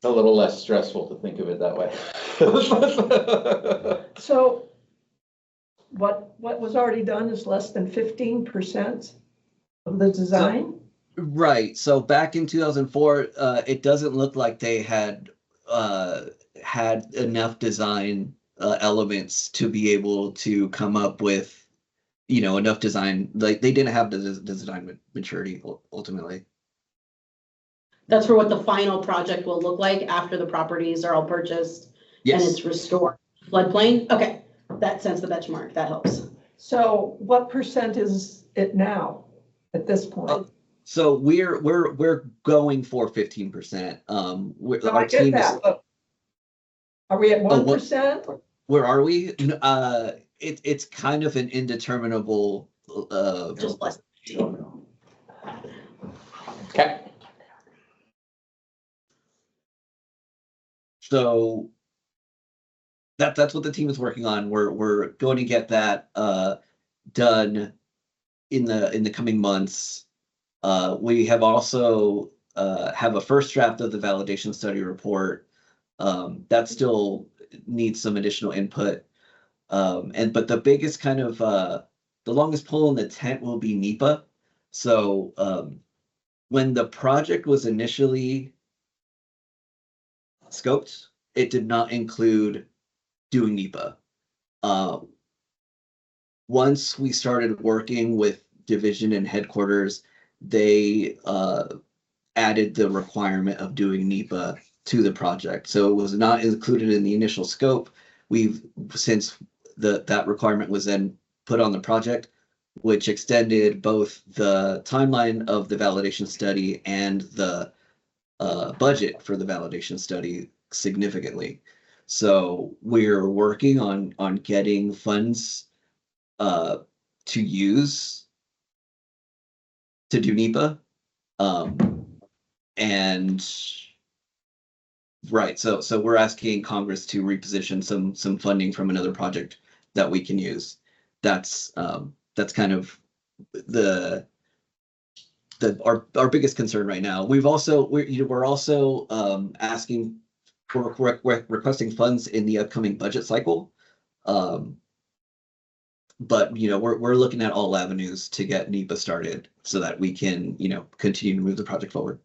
[SPEAKER 1] A little less stressful to think of it that way.
[SPEAKER 5] So what was already done is less than 15% of the design?
[SPEAKER 8] Right. So back in 2004, it doesn't look like they had had enough design elements to be able to come up with, enough design. Like they didn't have the design maturity ultimately.
[SPEAKER 4] That's for what the final project will look like after the properties are all purchased and
[SPEAKER 8] Yes.
[SPEAKER 4] it's restored floodplain? Okay, that sets the benchmark, that helps.
[SPEAKER 5] So what percent is it now at this point?
[SPEAKER 8] So we're going for 15%.
[SPEAKER 5] So
[SPEAKER 8] Our
[SPEAKER 5] I get
[SPEAKER 8] team is,
[SPEAKER 5] that, but are we at
[SPEAKER 8] Oh, what-
[SPEAKER 5] 1%?
[SPEAKER 8] where are we? It's kind of an indeterminable,
[SPEAKER 4] Just less.
[SPEAKER 1] Okay,
[SPEAKER 8] so that's what the team is working on. We're going to get that done in the coming months. We have also have a first draft of the validation study report. That still needs some additional input. But the biggest kind of the longest pole in the tent will be NEPA. So when the project was initially scoped, it did not include doing NEPA. Once we started working with division and headquarters, they added the requirement of doing NEPA to the project. So it was not included in the initial scope. Since that requirement was then put on the project, which extended both the timeline of the validation study and the budget for the validation study significantly. So we're working on getting funds to use to do NEPA. And right, so we're asking Congress to reposition some funding from another project that we can use. That's kind of our biggest concern right now. We're also asking for requesting funds in the upcoming budget cycle. But we're looking at all avenues to get NEPA started so that we can continue to move the project forward.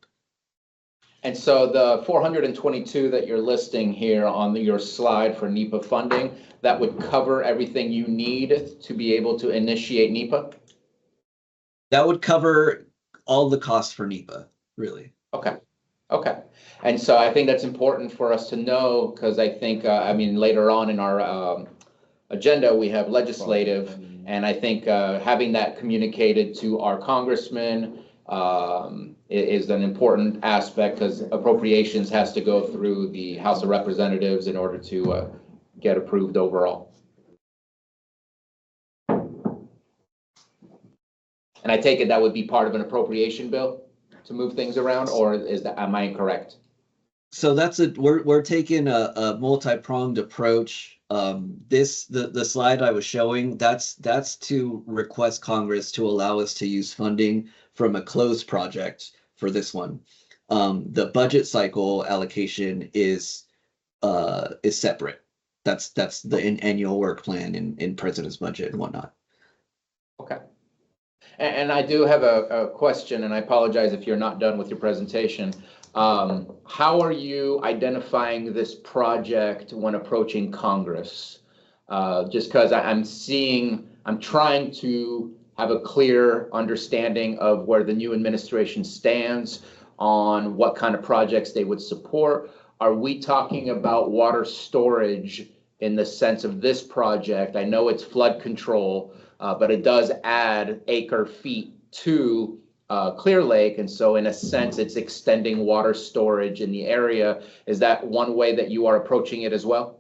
[SPEAKER 1] and so the 422 that you're listing here on your slide for NEPA funding, that would cover everything you need to be able to initiate NEPA?
[SPEAKER 8] That would cover all the costs for NEPA, really.
[SPEAKER 1] Okay, okay. And so I think that's important for us to know, because I think, later on in our agenda, we have legislative, and I think having that communicated to our congressmen is an important aspect, because appropriations has to go through the House of Representatives in order to get approved overall. And I take it that would be part of an appropriation bill to move things around, or am I incorrect?
[SPEAKER 8] So we're taking a multi-pronged approach. The slide I was showing, that's to request Congress to allow us to use funding from a closed project for this one. The budget cycle allocation is separate. That's the annual work plan in president's budget and whatnot.
[SPEAKER 1] Okay. And I do have a question, and I apologize if you're not done with your presentation. How are you identifying this project when approaching Congress? Just because I'm trying to have a clear understanding of where the new administration stands on what kind of projects they would support. Are we talking about water storage in the sense of this project? I know it's flood control, but it does add acre feet to Clear Lake. And so in a sense, it's extending water storage in the area. Is that one way that you are approaching it as well?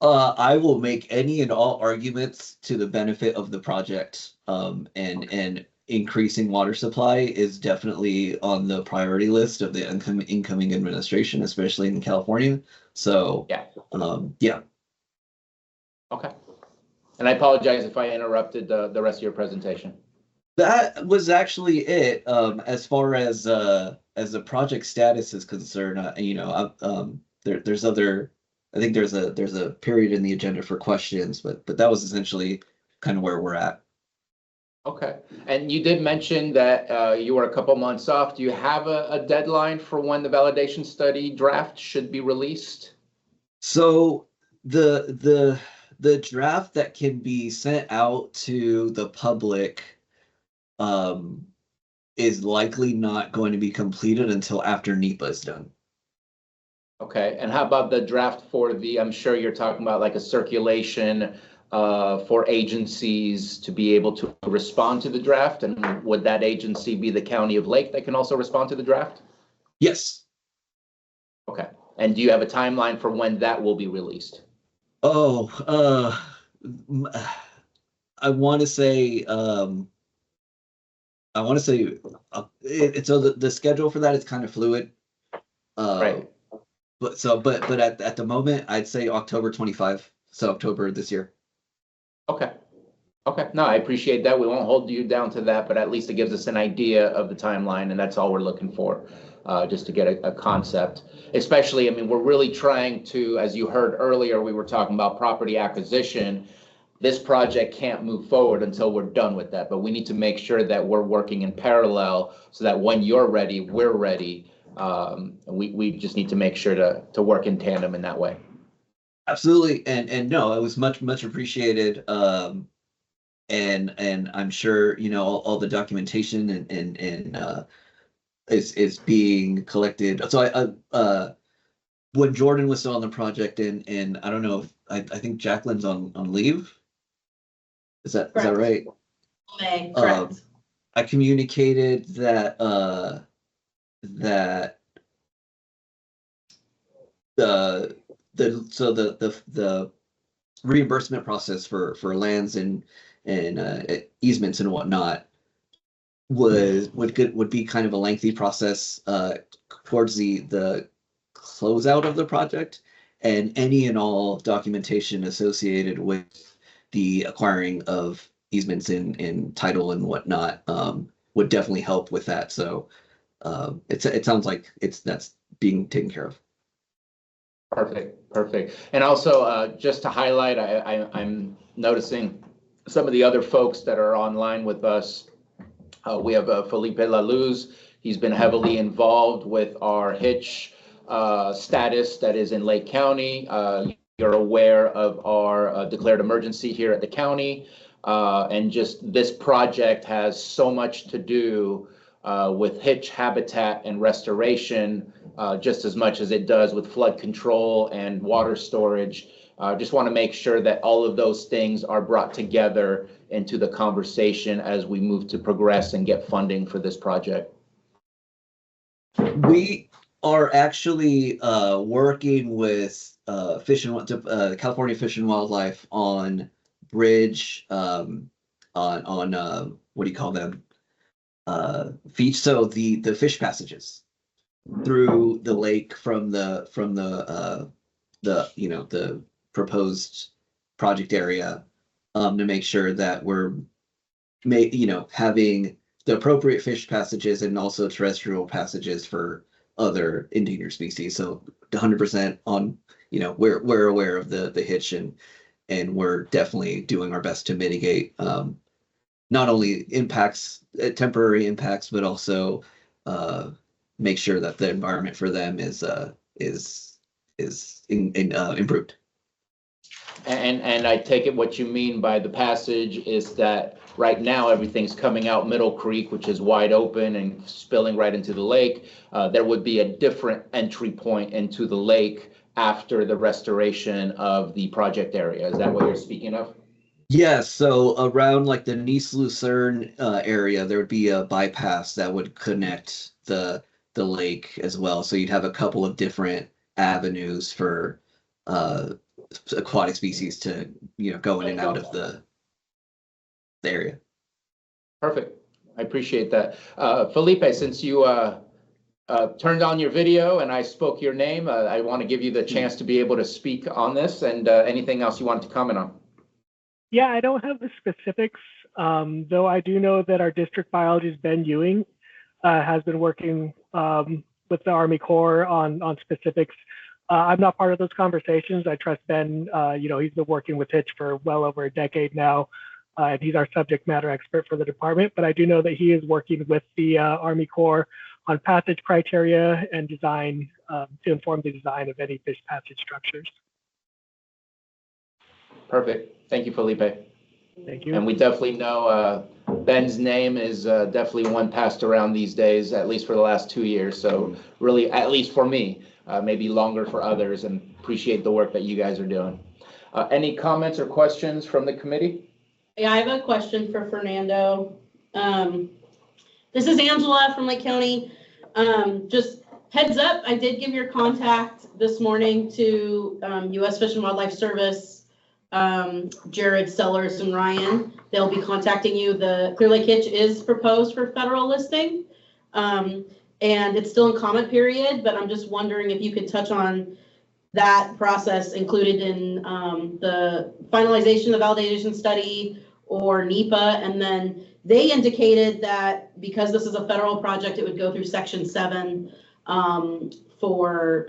[SPEAKER 8] I will make any and all arguments to the benefit of the project, and increasing water supply is definitely on the priority list of the incoming administration, especially in California. So
[SPEAKER 1] Yeah.
[SPEAKER 8] Yeah.
[SPEAKER 1] Okay. And I apologize if I interrupted the rest of your presentation.
[SPEAKER 8] That was actually it. As far as the project status is concerned, there's other. I think there's a period in the agenda for questions, but that was essentially kind of where we're at.
[SPEAKER 1] Okay. And you did mention that you were a couple months off. Do you have a deadline for when the validation study draft should be released?
[SPEAKER 8] So the draft that can be sent out to the public is likely not going to be completed until after NEPA is done.
[SPEAKER 1] Okay, and how about the draft for the, I'm sure you're talking about like a circulation for agencies to be able to respond to the draft? And would that agency be the County of Lake that can also respond to the draft?
[SPEAKER 8] Yes.
[SPEAKER 1] Okay, and do you have a timeline for when that will be released?
[SPEAKER 8] Oh, I want to say, it's so the schedule for that is kind of fluid.
[SPEAKER 1] Right.
[SPEAKER 8] But at the moment, I'd say October 25, so October this year.
[SPEAKER 1] Okay. Okay, no, I appreciate that. We won't hold you down to that, but at least it gives us an idea of the timeline, and that's all we're looking for, just to get a concept. Especially, I mean, we're really trying to, as you heard earlier, we were talking about property acquisition. This project can't move forward until we're done with that, but we need to make sure that we're working in parallel so that when you're ready, we're ready. We just need to make sure to work in tandem in that way.
[SPEAKER 8] Absolutely, and no, it was much appreciated. And I'm sure, you know, all the documentation and is being collected. So when Jordan was still on the project, and I don't know if I think Jacqueline's on leave. Is that right?
[SPEAKER 4] May, correct.
[SPEAKER 8] I communicated that that the reimbursement process for lands and easements and whatnot would be kind of a lengthy process towards the closeout of the project, and any and all documentation associated with the acquiring of easements in title and whatnot would definitely help with that. So it sounds like that's being taken care of.
[SPEAKER 1] Perfect. And also, just to highlight, I'm noticing some of the other folks that are online with us. We have Felipe Laluz. He's been heavily involved with our hitch status that is in Lake County. You're aware of our declared emergency here at the county. And just this project has so much to do with hitch habitat and restoration, just as much as it does with flood control and water storage. Just want to make sure that all of those things are brought together into the conversation as we move to progress and get funding for this project.
[SPEAKER 8] We are actually working with California Fish and Wildlife on bridge on what do you call them? Feet. So the fish passages through the lake from the you know, the proposed project area, to make sure that we're having the appropriate fish passages and also terrestrial passages for other endangered species. So 100% on, you know, we're aware of the hitch, and we're definitely doing our best to mitigate not only impacts, temporary impacts, but also make sure that the environment for them is improved.
[SPEAKER 1] And I take it what you mean by the passage is that right now everything's coming out Middle Creek, which is wide open and spilling right into the lake. There would be a different entry point into the lake after the restoration of the project area. Is that what you're speaking of?
[SPEAKER 8] Yeah, so around like the Nice Lucerne area, there would be a bypass that would connect the lake as well. So you'd have a couple of different avenues for aquatic species to, you know, go in and out of the area.
[SPEAKER 1] Perfect. I appreciate that. Felipe, since you turned on your video and I spoke your name, I want to give you the chance to be able to speak on this, and anything else you wanted to comment on.
[SPEAKER 9] Yeah, I don't have the specifics, though I do know that our district biologist, Ben Ewing, has been working with the Army Corps on specifics. I'm not part of those conversations. I trust Ben. You know, he's been working with Hitch for well over a decade now, and he's our subject matter expert for the department. But I do know that he is working with the Army Corps on passage criteria and design to inform the design of any fish passage structures.
[SPEAKER 1] Perfect. Thank you, Felipe.
[SPEAKER 9] Thank you.
[SPEAKER 1] And we definitely know Ben's name is definitely one passed around these days, at least for the last 2 years. So really, at least for me, maybe longer for others, and appreciate the work that you guys are doing. Any comments or questions from the committee?
[SPEAKER 4] Yeah, I have a question for Fernando. This is Angela from Lake County. Just heads up, I did give your contact this morning to U.S. Fish and Wildlife Service, Jared Sellers and Ryan. They'll be contacting you. The Clear Lake Hitch is proposed for federal listing. And it's still in comment period, but I'm just wondering if you could touch on that process included in the finalization of the validation study or NEPA. And then they indicated that because this is a federal project, it would go through Section 7 for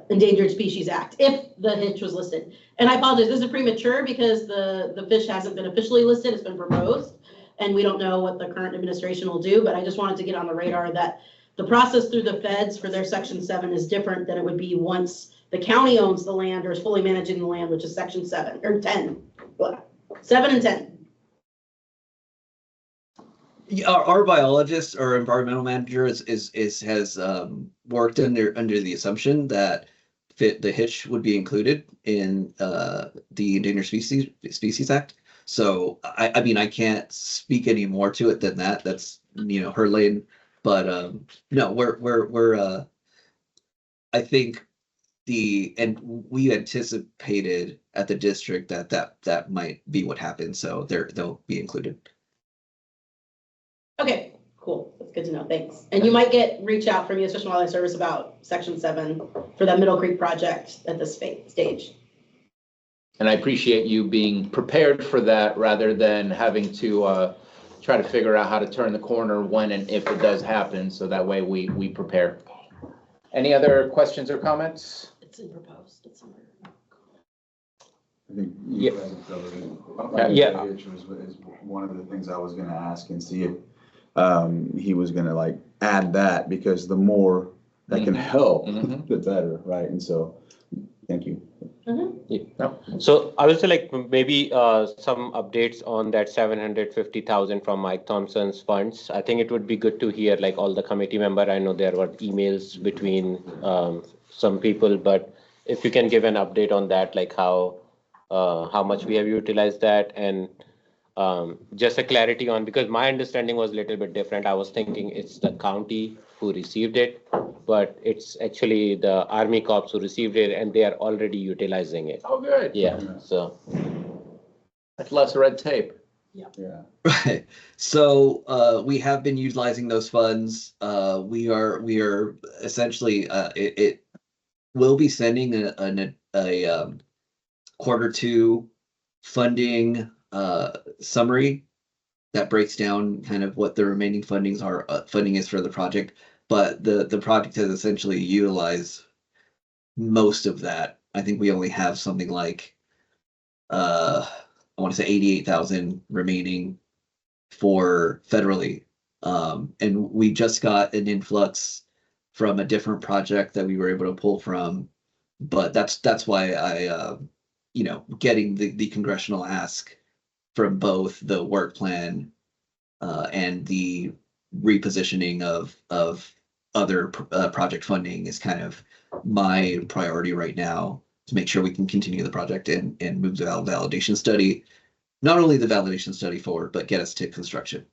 [SPEAKER 4] Endangered Species Act, if the hitch was listed. And I apologize, this is premature because the fish hasn't been officially listed, it's been proposed, and we don't know what the current administration will do, but I just wanted to get on the radar that the process through the feds for their Section 7 is different than it would be once the county owns the land or is fully managing the land, which is Section 7 or 10. 7 and 10.
[SPEAKER 8] Yeah, our biologist or environmental manager has worked under the assumption that the hitch would be included in the Endangered Species Act. So I mean, I can't speak any more to it than that. That's, you know, her lane. But no, we're I think and we anticipated at the district that might be what happened. So they'll be included.
[SPEAKER 4] Okay, cool. That's good to know. Thanks. And you might reach out from U.S. Fish and Wildlife Service about Section 7 for that Middle Creek project at this stage.
[SPEAKER 1] And I appreciate you being prepared for that rather than having to try to figure out how to turn the corner when and if it does happen. So that way we prepare. Any other questions or comments?
[SPEAKER 4] It's in proposed. It's in
[SPEAKER 7] I think
[SPEAKER 1] Yeah.
[SPEAKER 7] you guys have covered it.
[SPEAKER 1] Okay.
[SPEAKER 2] Yeah.
[SPEAKER 7] Which is one of the things I was gonna ask and see if he was gonna like add that, because the more that can help,
[SPEAKER 1] Mhm.
[SPEAKER 7] the better, right? And so, thank you.
[SPEAKER 2] So I would say like maybe some updates on that 750,000 from Mike Thompson's funds. I think it would be good to hear like all the committee member. I know there were emails between some people, but if you can give an update on that, like how much we have utilized that, and just a clarity on, because my understanding was a little bit different. I was thinking it's the county who received it, but it's actually the Army Corps who received it, and they are already utilizing it.
[SPEAKER 1] Oh, good.
[SPEAKER 2] Yeah, so.
[SPEAKER 1] That's less red tape.
[SPEAKER 7] Yeah.
[SPEAKER 8] Right. So we have been utilizing those funds. We are essentially it will be sending a Q2 funding summary that breaks down kind of what the remaining funding is for the project. But the project has essentially utilized most of that. I think we only have something like I want to say 88,000 remaining for federally. And we just got an influx from a different project that we were able to pull from. But that's why I getting the congressional ask from both the work plan and the repositioning of other project funding is kind of my priority right now, to make sure we can continue the project and move the validation study, not only the validation study forward, but get us to construction.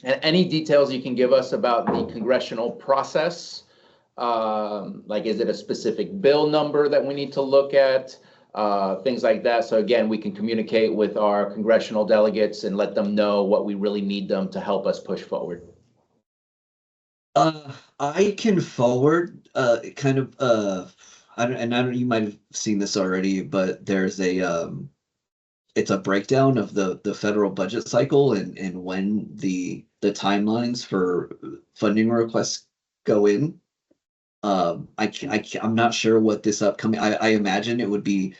[SPEAKER 1] And any details you can give us about the congressional process? Like, is it a specific bill number that we need to look at? Things like that. So again, we can communicate with our congressional delegates and let them know what we really need them to help us push forward.
[SPEAKER 8] I can forward kind of I don't you might have seen this already, but there's it's a breakdown of the federal budget cycle and when the timelines for funding requests go in. I'm not sure what this upcoming, I imagine it would be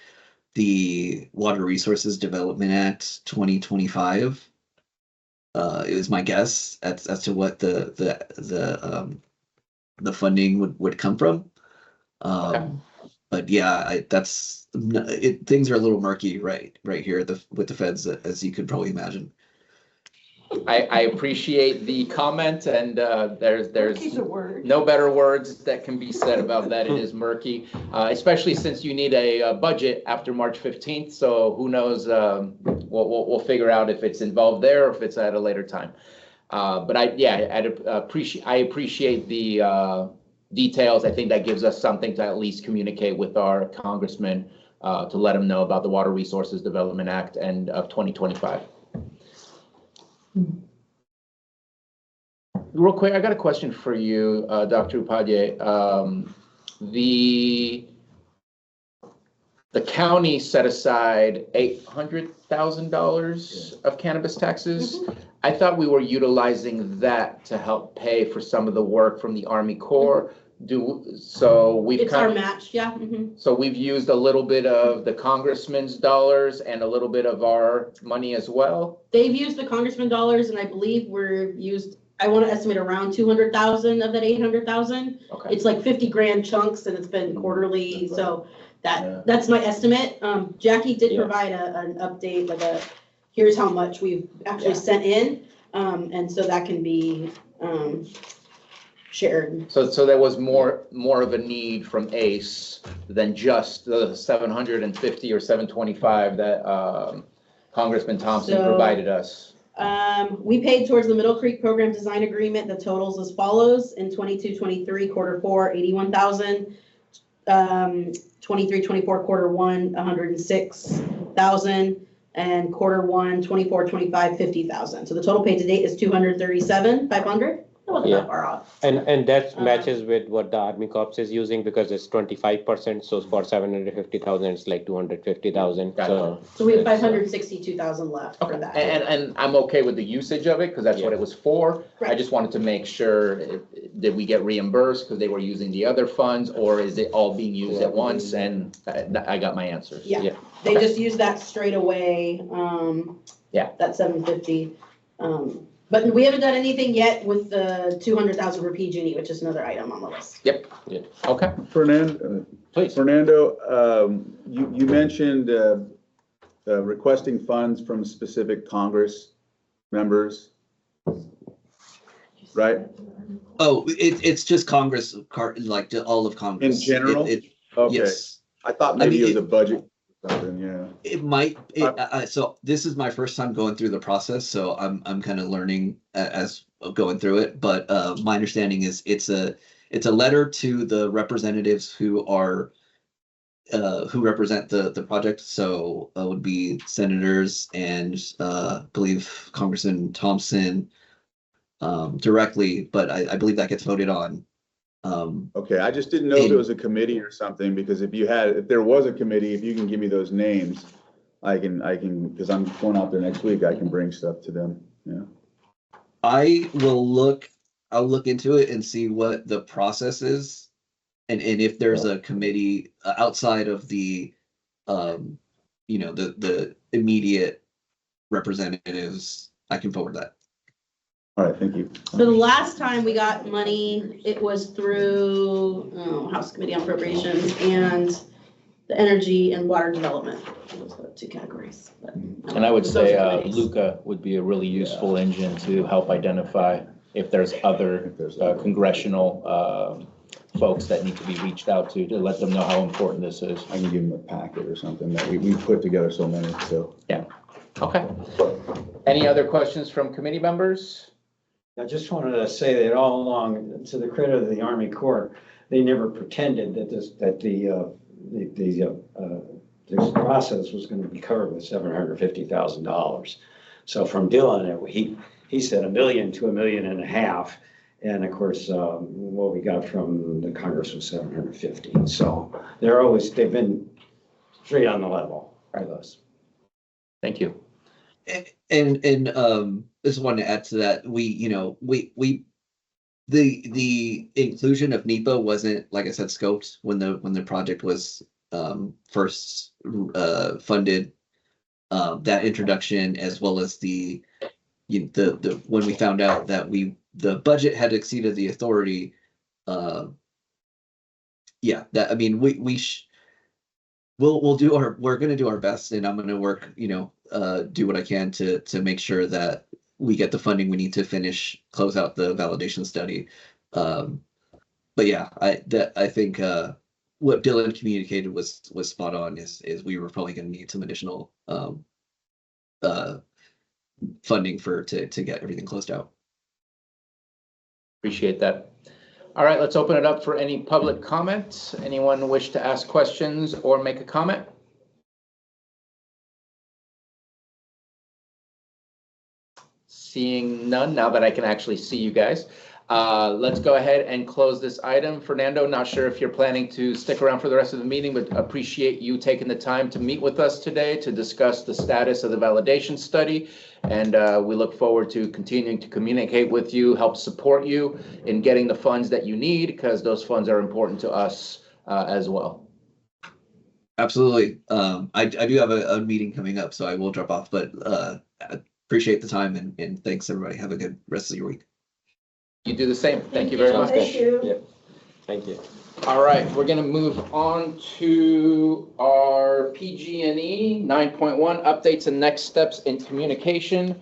[SPEAKER 8] the Water Resources Development Act 2025. It was my guess as to what the funding would come from.
[SPEAKER 1] Okay.
[SPEAKER 8] yeah, things are a little murky right here with the feds, as you could probably imagine.
[SPEAKER 1] I appreciate the comment, and there's
[SPEAKER 5] Murky's a word.
[SPEAKER 1] no better words that can be said about that. It is murky, especially since you need a budget after March 15th. So who knows? We'll figure out if it's involved there or if it's at a later time. But I appreciate the details. I think that gives us something to at least communicate with our congressman to let him know about the Water Resources Development Act and of 2025. Real quick, I got a question for you, Dr. Upadhyay. The county set aside $800,000 of cannabis taxes. I thought we were utilizing that to help pay for some of the work from the Army Corps.
[SPEAKER 4] It's our match, yeah.
[SPEAKER 1] So we've used a little bit of the congressman's dollars and a little bit of our money as well.
[SPEAKER 4] They've used the congressman dollars, and I believe I want to estimate around 200,000 of that 800,000.
[SPEAKER 1] Okay.
[SPEAKER 4] It's like 50 grand chunks, and it's been quarterly, so that's my estimate. Jackie did provide an update, here's how much we've actually sent in, and so that can be shared.
[SPEAKER 1] So there was more of a need from ACE than just the 750 or 725 that Congressman Thompson provided us.
[SPEAKER 4] We paid towards the Middle Creek Program Design Agreement. The totals as follows: in 22-23 quarter 4, 81,000. 23-24 quarter 1, 106,000, and quarter 1, 24-25, 50,000. So the total paid to date is 237,500. It wasn't that far off.
[SPEAKER 2] And that matches with what the Army Corps is using, because it's 25%. So for 750,000, it's like 250,000.
[SPEAKER 1] Gotcha.
[SPEAKER 4] So we have 562,000 left for that.
[SPEAKER 1] And I'm okay with the usage of it because that's what it was for.
[SPEAKER 4] Right.
[SPEAKER 1] I just wanted to make sure, did we get reimbursed because they were using the other funds, or is it all being used at once? And I got my answers.
[SPEAKER 4] Yeah. They just use that straight away. That 750. But we haven't done anything yet with the 200,000 for PG&E, which is another item on the list.
[SPEAKER 1] Yep. Okay.
[SPEAKER 7] Please. Fernando, you mentioned requesting funds from specific Congress members, right?
[SPEAKER 8] Oh, it's just Congress, like all of Congress.
[SPEAKER 7] In general? Okay.
[SPEAKER 8] Yes.
[SPEAKER 7] I thought maybe it was a budget or something, yeah.
[SPEAKER 8] It might, so this is my first time going through the process, so I'm kind of learning as going through it. But my understanding is it's a letter to the representatives who represent the project. So it would be senators and I believe Congressman Thompson directly, but I believe that gets voted on.
[SPEAKER 7] Okay, I just didn't know if it was a committee or something, because if there was a committee, if you can give me those names, I can, because I'm going out there next week, I can bring stuff to them, yeah.
[SPEAKER 8] I'll look into it and see what the process is. And if there's a committee outside of the, the immediate representatives, I can forward that.
[SPEAKER 7] All right, thank you.
[SPEAKER 4] So the last time we got money, it was through House Committee on Appropriations and the Energy and Water Development. Those are the two categories.
[SPEAKER 1] And I would say Luca would be a really useful engine to help identify if there's other congressional folks that need to be reached out to let them know how important this is.
[SPEAKER 7] I can give them a packet or something that we put together so many, so.
[SPEAKER 1] Yeah, okay. Any other questions from committee members?
[SPEAKER 3] I just wanted to say that all along, to the credit of the Army Corps, they never pretended that this process was going to be covered with $750,000. So from Dylan, he said $1 million to $1.5 million, and of course, what we got from the Congress was 750. So they've been straight on the level for those.
[SPEAKER 1] Thank you.
[SPEAKER 8] And just wanted to add to that, the inclusion of NEPA wasn't, like I said, scoped when the project was first funded. That introduction, as well as the when we found out that the budget had exceeded the authority. we're gonna do our best, and I'm gonna work, do what I can to make sure that we get the funding we need to close out the validation study. But yeah, I think what Dylan communicated was spot on. Is we were probably gonna need some additional funding to get everything closed out.
[SPEAKER 1] Appreciate that. All right, let's open it up for any public comments. Anyone wish to ask questions or make a comment? Seeing none, now that I can actually see you guys. Let's go ahead and close this item. Fernando, not sure if you're planning to stick around for the rest of the meeting, but appreciate you taking the time to meet with us today to discuss the status of the validation study. And we look forward to continuing to communicate with you, help support you in getting the funds that you need, because those funds are important to us as well.
[SPEAKER 8] Absolutely. I do have a meeting coming up, so I will drop off, but appreciate the time and thanks everybody. Have a good rest of your week.
[SPEAKER 1] You do the same. Thank you very much.
[SPEAKER 5] Thank you.
[SPEAKER 2] Yeah. Thank you.
[SPEAKER 1] All right, we're gonna move on to our PG&E 9.1 updates and next steps in communication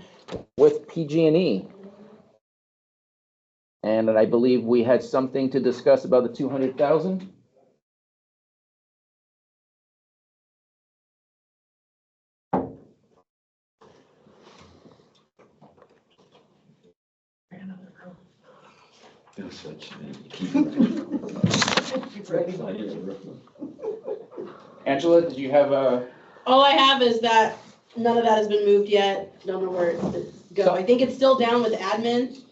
[SPEAKER 1] with PG&E. And I believe we had something to discuss about the 200,000. Angela, did you have a?
[SPEAKER 4] All I have is that none of that has been moved yet. Don't know where to go. I think it's still down with admin.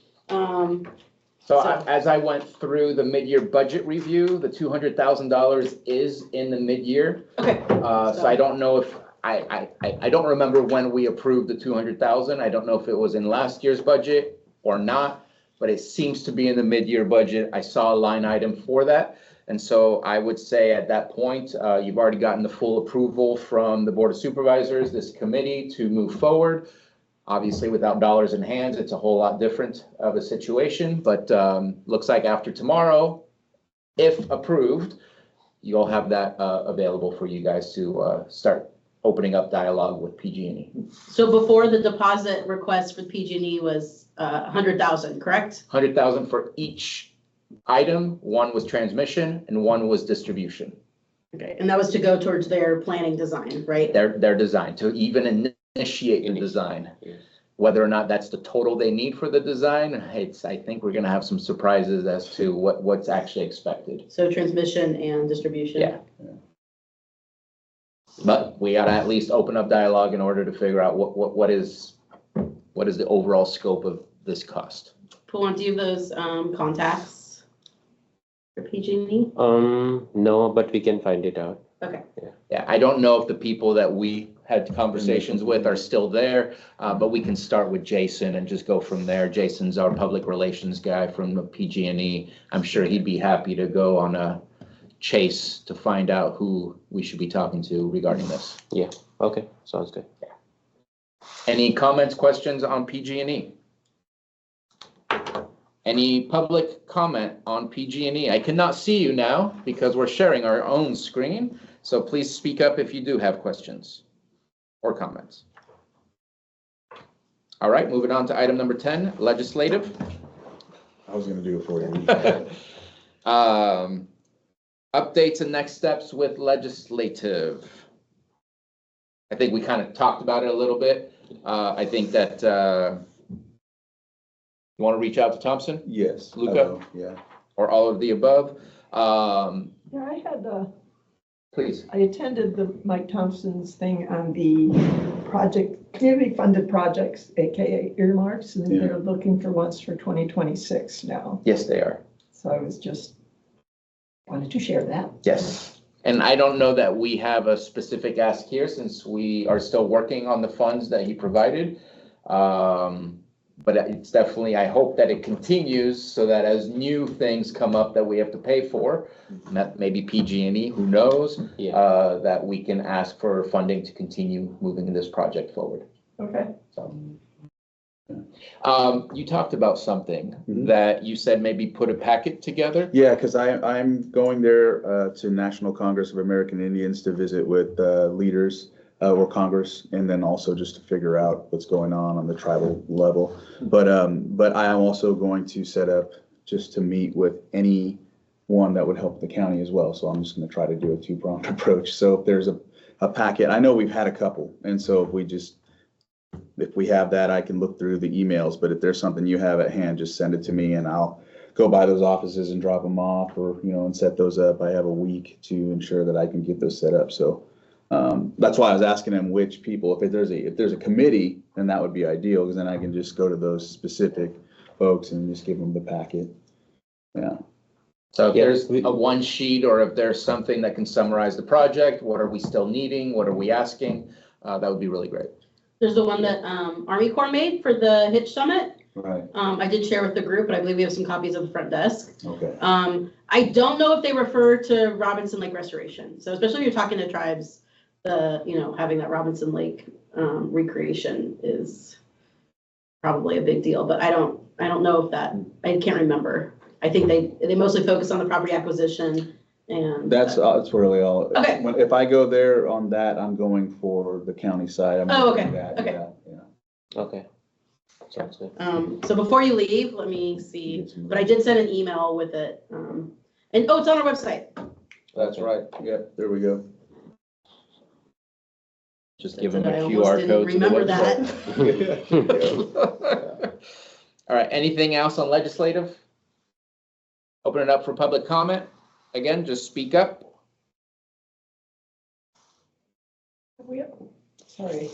[SPEAKER 1] As I went through the mid-year budget review, the $200,000 is in the mid-year.
[SPEAKER 4] Okay.
[SPEAKER 1] So I don't know if, I don't remember when we approved the 200,000. I don't know if it was in last year's budget or not, but it seems to be in the mid-year budget. I saw a line item for that. And so I would say at that point, you've already gotten the full approval from the Board of Supervisors, this committee, to move forward. Obviously, without dollars in hands, it's a whole lot different of a situation, but looks like after tomorrow, if approved, you'll have that available for you guys to start opening up dialogue with PG&E.
[SPEAKER 4] So before the deposit request for PG&E was 100,000, correct?
[SPEAKER 1] 100,000 for each item. One was transmission and one was distribution.
[SPEAKER 4] Okay, and that was to go towards their planning design, right?
[SPEAKER 1] Their design, to even initiate the design.
[SPEAKER 2] Yes.
[SPEAKER 1] Whether or not that's the total they need for the design, I think we're gonna have some surprises as to what's actually expected.
[SPEAKER 4] So transmission and distribution?
[SPEAKER 1] Yeah. But we gotta at least open up dialogue in order to figure out what is the overall scope of this cost.
[SPEAKER 4] Paul, do you have those contacts for PG&E?
[SPEAKER 2] No, but we can find it out.
[SPEAKER 4] Okay.
[SPEAKER 1] Yeah, I don't know if the people that we had conversations with are still there, but we can start with Jason and just go from there. Jason's our public relations guy from the PG&E. I'm sure he'd be happy to go on a chase to find out who we should be talking to regarding this.
[SPEAKER 2] Yeah, okay, sounds good.
[SPEAKER 1] Any comments, questions on PG&E? Any public comment on PG&E? I cannot see you now because we're sharing our own screen, so please speak up if you do have questions or comments. All right, moving on to item number 10, legislative.
[SPEAKER 7] I was gonna do it for you.
[SPEAKER 1] Updates and next steps with legislative. I think we kind of talked about it a little bit. I think that you want to reach out to Thompson
[SPEAKER 7] Yes. I
[SPEAKER 1] Luca?
[SPEAKER 7] will, yeah.
[SPEAKER 1] or all of the above.
[SPEAKER 5] Yeah, I had,
[SPEAKER 1] Please.
[SPEAKER 5] I attended the Mike Thompson's thing on the project, community funded projects, AKA earmarks, and
[SPEAKER 7] Yeah.
[SPEAKER 5] they're looking for ones for 2026 now.
[SPEAKER 1] Yes, they are.
[SPEAKER 5] So I was just, wanted to share that.
[SPEAKER 1] Yes. And I don't know that we have a specific ask here since we are still working on the funds that he provided. But it's definitely, I hope that it continues so that as new things come up that we have to pay for, maybe PG&E, who knows,
[SPEAKER 2] Yeah.
[SPEAKER 1] that we can ask for funding to continue moving this project forward.
[SPEAKER 5] Okay.
[SPEAKER 1] So, You talked about something
[SPEAKER 7] Mhm.
[SPEAKER 1] that you said maybe put a packet together.
[SPEAKER 7] Yeah, because I'm going there to National Congress of American Indians to visit with leaders or Congress, and then also just to figure out what's going on the tribal level. But I am also going to set up just to meet with anyone that would help the county as well. So I'm just going to try to do a two-pronged approach. So if there's a packet, I know we've had a couple, and so if we have that, I can look through the emails, but if there's something you have at hand, just send it to me and I'll go by those offices and drop them off or, and set those up. I have a week to ensure that I can get those set up. So that's why I was asking them which people, if there's a committee, then that would be ideal, because then I can just go to those specific folks and just give them the packet. Yeah.
[SPEAKER 1] So if
[SPEAKER 2] Yeah,
[SPEAKER 1] there's a one sheet, or if there's something that can summarize the project, what are we still needing? What are we asking? That would be really great.
[SPEAKER 4] There's the one that Army Corps made for the Hitch Summit.
[SPEAKER 7] Right.
[SPEAKER 4] I did share with the group, but I believe we have some copies of the front desk.
[SPEAKER 7] Okay.
[SPEAKER 4] I don't know if they refer to Robinson Lake restoration. So especially if you're talking to tribes, having that Robinson Lake recreation is probably a big deal. But I don't know if that, I can't remember. I think they mostly focus on the property acquisition. And
[SPEAKER 7] That's really all.
[SPEAKER 4] Okay.
[SPEAKER 7] If I go there on that, I'm going for the county side. I'm
[SPEAKER 4] Oh,
[SPEAKER 7] doing
[SPEAKER 4] okay.
[SPEAKER 7] that,
[SPEAKER 4] Okay.
[SPEAKER 7] yeah.
[SPEAKER 2] Okay. Sounds good.
[SPEAKER 4] so before you leave, let me see. But I did send an email with it. And it's on our website.
[SPEAKER 7] That's right. Yep, there we go.
[SPEAKER 1] Just give them
[SPEAKER 4] I
[SPEAKER 1] a
[SPEAKER 4] almost
[SPEAKER 1] QR
[SPEAKER 4] didn't
[SPEAKER 1] code to the
[SPEAKER 4] remember
[SPEAKER 1] website. All right, anything else on legislative? Open it up for public comment. Again, just speak up.
[SPEAKER 5] Sorry.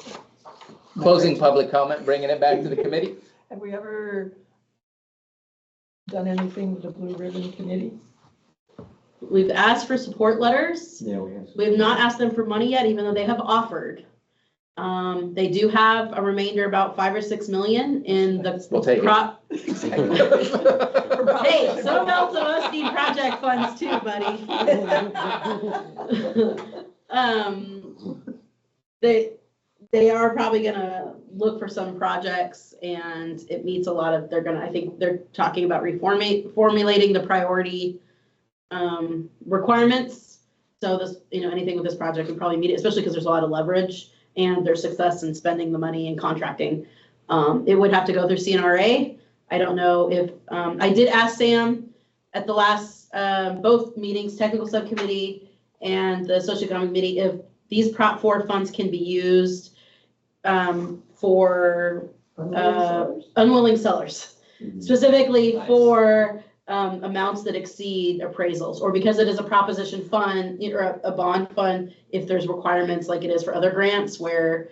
[SPEAKER 1] Closing public comment, bringing it back to the committee.
[SPEAKER 5] Have we ever done anything with the Blue Ribbon Committee?
[SPEAKER 4] We've asked for support letters.
[SPEAKER 3] Yeah, we have.
[SPEAKER 4] We have not asked them for money yet, even though they have offered. They do have a remainder, about 5 or 6 million in the
[SPEAKER 1] We'll take it.
[SPEAKER 4] Hey, some else of us need project funds too, buddy. They are probably gonna look for some projects, and it meets a lot of, I think they're talking about formulating the priority requirements. So this, anything with this project would probably meet it, especially because there's a lot of leverage and their success in spending the money and contracting. It would have to go through CNRA. I don't know if, I did ask Sam at the last, both meetings, technical subcommittee and the socioeconomic committee, if these Prop 4 funds can be used for unwilling sellers, specifically for amounts that exceed appraisals, or because it is a proposition fund or a bond fund, if there's requirements like it is for other grants where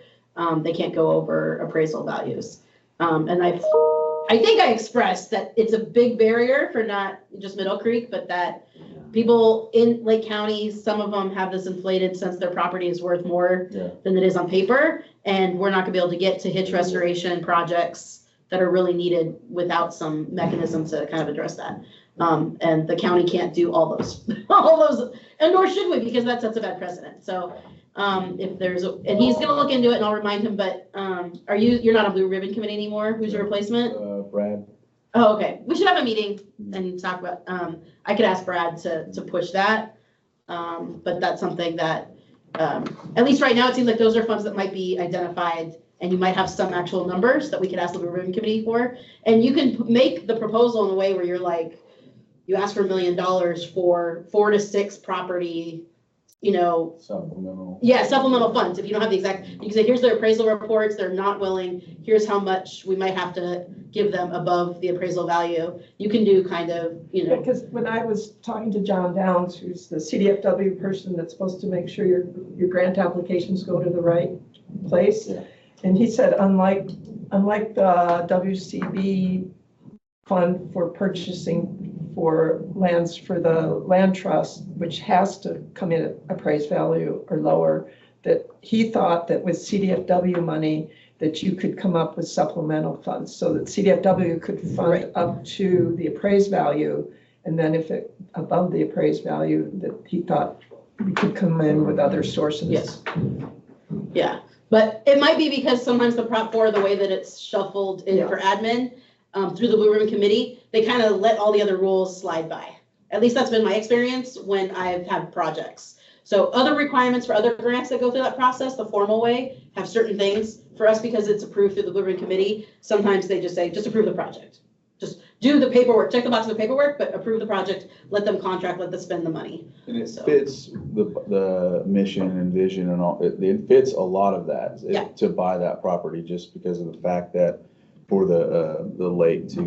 [SPEAKER 4] they can't go over appraisal values. And I think I expressed that it's a big barrier for not just Middle Creek, but that people in Lake County, some of them have this inflated sense their property is worth more than it is on paper. And we're not gonna be able to get to hitch restoration projects that are really needed without some mechanism to kind of address that. And the county can't do all those, and nor should we, because that sets a bad precedent. So if there's, and he's gonna look into it, and I'll remind him, but you're not on Blue Ribbon Committee anymore? Who's your replacement?
[SPEAKER 7] Brad.
[SPEAKER 4] Oh, okay. We should have a meeting and talk about, I could ask Brad to push that. But that's something that, at least right now, it seems like those are funds that might be identified, and you might have some actual numbers that we could ask the Blue Ribbon Committee for. And you can make the proposal in a way where you're like, you ask for $1 million for 4 to 6 property,
[SPEAKER 7] Supplemental.
[SPEAKER 4] yeah, supplemental funds. If you don't have the exact, you can say, here's their appraisal reports, they're not willing, here's how much we might have to give them above the appraisal value. You can do kind of,
[SPEAKER 5] Because when I was talking to John Downs, who's the CDFW person that's supposed to make sure your grant applications go to the right place.
[SPEAKER 3] Yeah.
[SPEAKER 5] And he said, unlike the WCB fund for purchasing for lands for the land trust, which has to come in at appraised value or lower, that he thought that with CDFW money, that you could come up with supplemental funds so that CDFW could fund up to the appraised value. And then if it above the appraised value, that he thought we could come in with other sources.
[SPEAKER 4] Yes. Yeah. But it might be because sometimes the Prop 4, the way that it's shuffled in
[SPEAKER 5] Yeah.
[SPEAKER 4] for admin, through the Blue Ribbon Committee, they kind of let all the other rules slide by. At least that's been my experience when I've had projects. So other requirements for other grants that go through that process, the formal way, have certain things. For us, because it's approved through the Blue Ribbon Committee, sometimes they just say, just approve the project. Just do the paperwork, check the box of the paperwork, but approve the project, let them contract, let them spend the money.
[SPEAKER 7] And it
[SPEAKER 4] So-
[SPEAKER 7] fits the mission and vision and all, it fits a lot of that.
[SPEAKER 4] Yeah.
[SPEAKER 7] To buy that property, just because of the fact that for the lake to,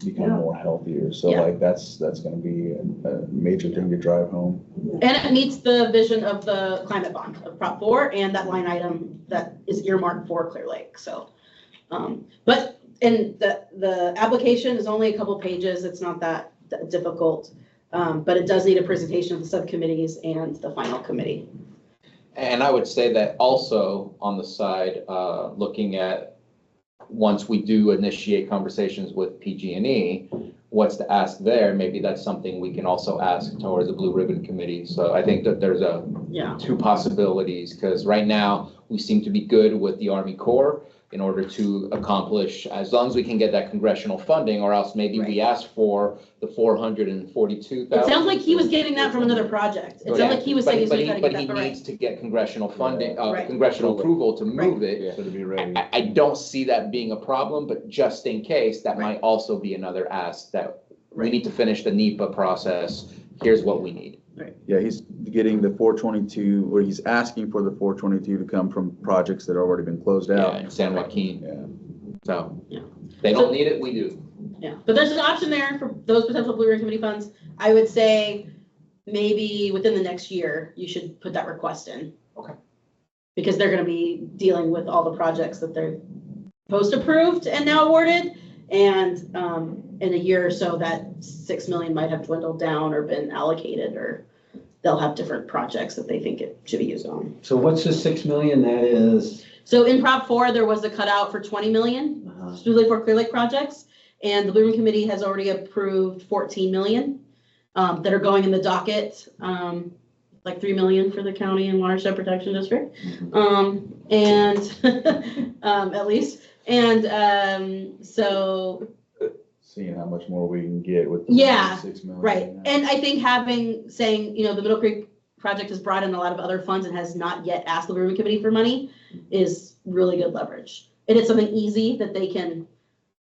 [SPEAKER 7] become
[SPEAKER 5] Yeah.
[SPEAKER 7] more healthier. So
[SPEAKER 4] Yeah.
[SPEAKER 7] like, that's gonna be a major thing to drive home.
[SPEAKER 4] And it meets the vision of the climate bond of Prop 4 and that line item that is earmarked for Clear Lake, so. And the application is only a couple pages, it's not that difficult. But it does need a presentation of the subcommittees and the final committee.
[SPEAKER 1] And I would say that also on the side, looking at, once we do initiate conversations with PG&E, what's to ask there, maybe that's something we can also ask towards the Blue Ribbon Committee. So I think that there's
[SPEAKER 4] Yeah.
[SPEAKER 1] two possibilities, because right now, we seem to be good with the Army Corps in order to accomplish, as long as we can get that congressional funding, or else maybe we ask for the 442,000.
[SPEAKER 4] It sounds like he was getting that from another project. It sounds like he was saying he's gonna try to
[SPEAKER 1] But
[SPEAKER 4] get
[SPEAKER 1] he
[SPEAKER 4] that, but
[SPEAKER 1] needs to get congressional funding,
[SPEAKER 4] Right.
[SPEAKER 1] congressional approval to move it.
[SPEAKER 7] So to be ready.
[SPEAKER 1] I don't see that being a problem, but just in case, that
[SPEAKER 4] Right.
[SPEAKER 1] might also be another ask, that we
[SPEAKER 4] Right.
[SPEAKER 1] need to finish the NEPA process. Here's what we need.
[SPEAKER 7] Yeah, he's getting the 422, or he's asking for the 422 to come from projects that have already been closed
[SPEAKER 1] Yeah,
[SPEAKER 7] out.
[SPEAKER 1] in San Joaquin.
[SPEAKER 7] Yeah.
[SPEAKER 1] So,
[SPEAKER 4] Yeah.
[SPEAKER 1] they
[SPEAKER 4] So-
[SPEAKER 1] don't need it, we do.
[SPEAKER 4] Yeah, but there's an option there for those potential Blue Ribbon Committee funds. I would say maybe within the next year, you should put that request in.
[SPEAKER 1] Okay.
[SPEAKER 4] Because they're gonna be dealing with all the projects that they're post-approved and now awarded. And in a year or so, that 6 million might have dwindled down or been allocated, or they'll have different projects that they think it should be used on.
[SPEAKER 3] So what's the 6 million that is?
[SPEAKER 4] So in Prop 4, there was a cutout for 20 million. Specifically for Clear Lake projects, and the Blue Ribbon Committee has already approved 14 million that are going in the docket, like 3 million for the county and watershed protection district, and at least, and so
[SPEAKER 7] Seeing how much more we can get with the
[SPEAKER 4] Yeah,
[SPEAKER 7] 6 million.
[SPEAKER 4] right. And I think saying the Middle Creek project has brought in a lot of other funds and has not yet asked the Blue Ribbon Committee for money is really good leverage. And it's something easy that they can,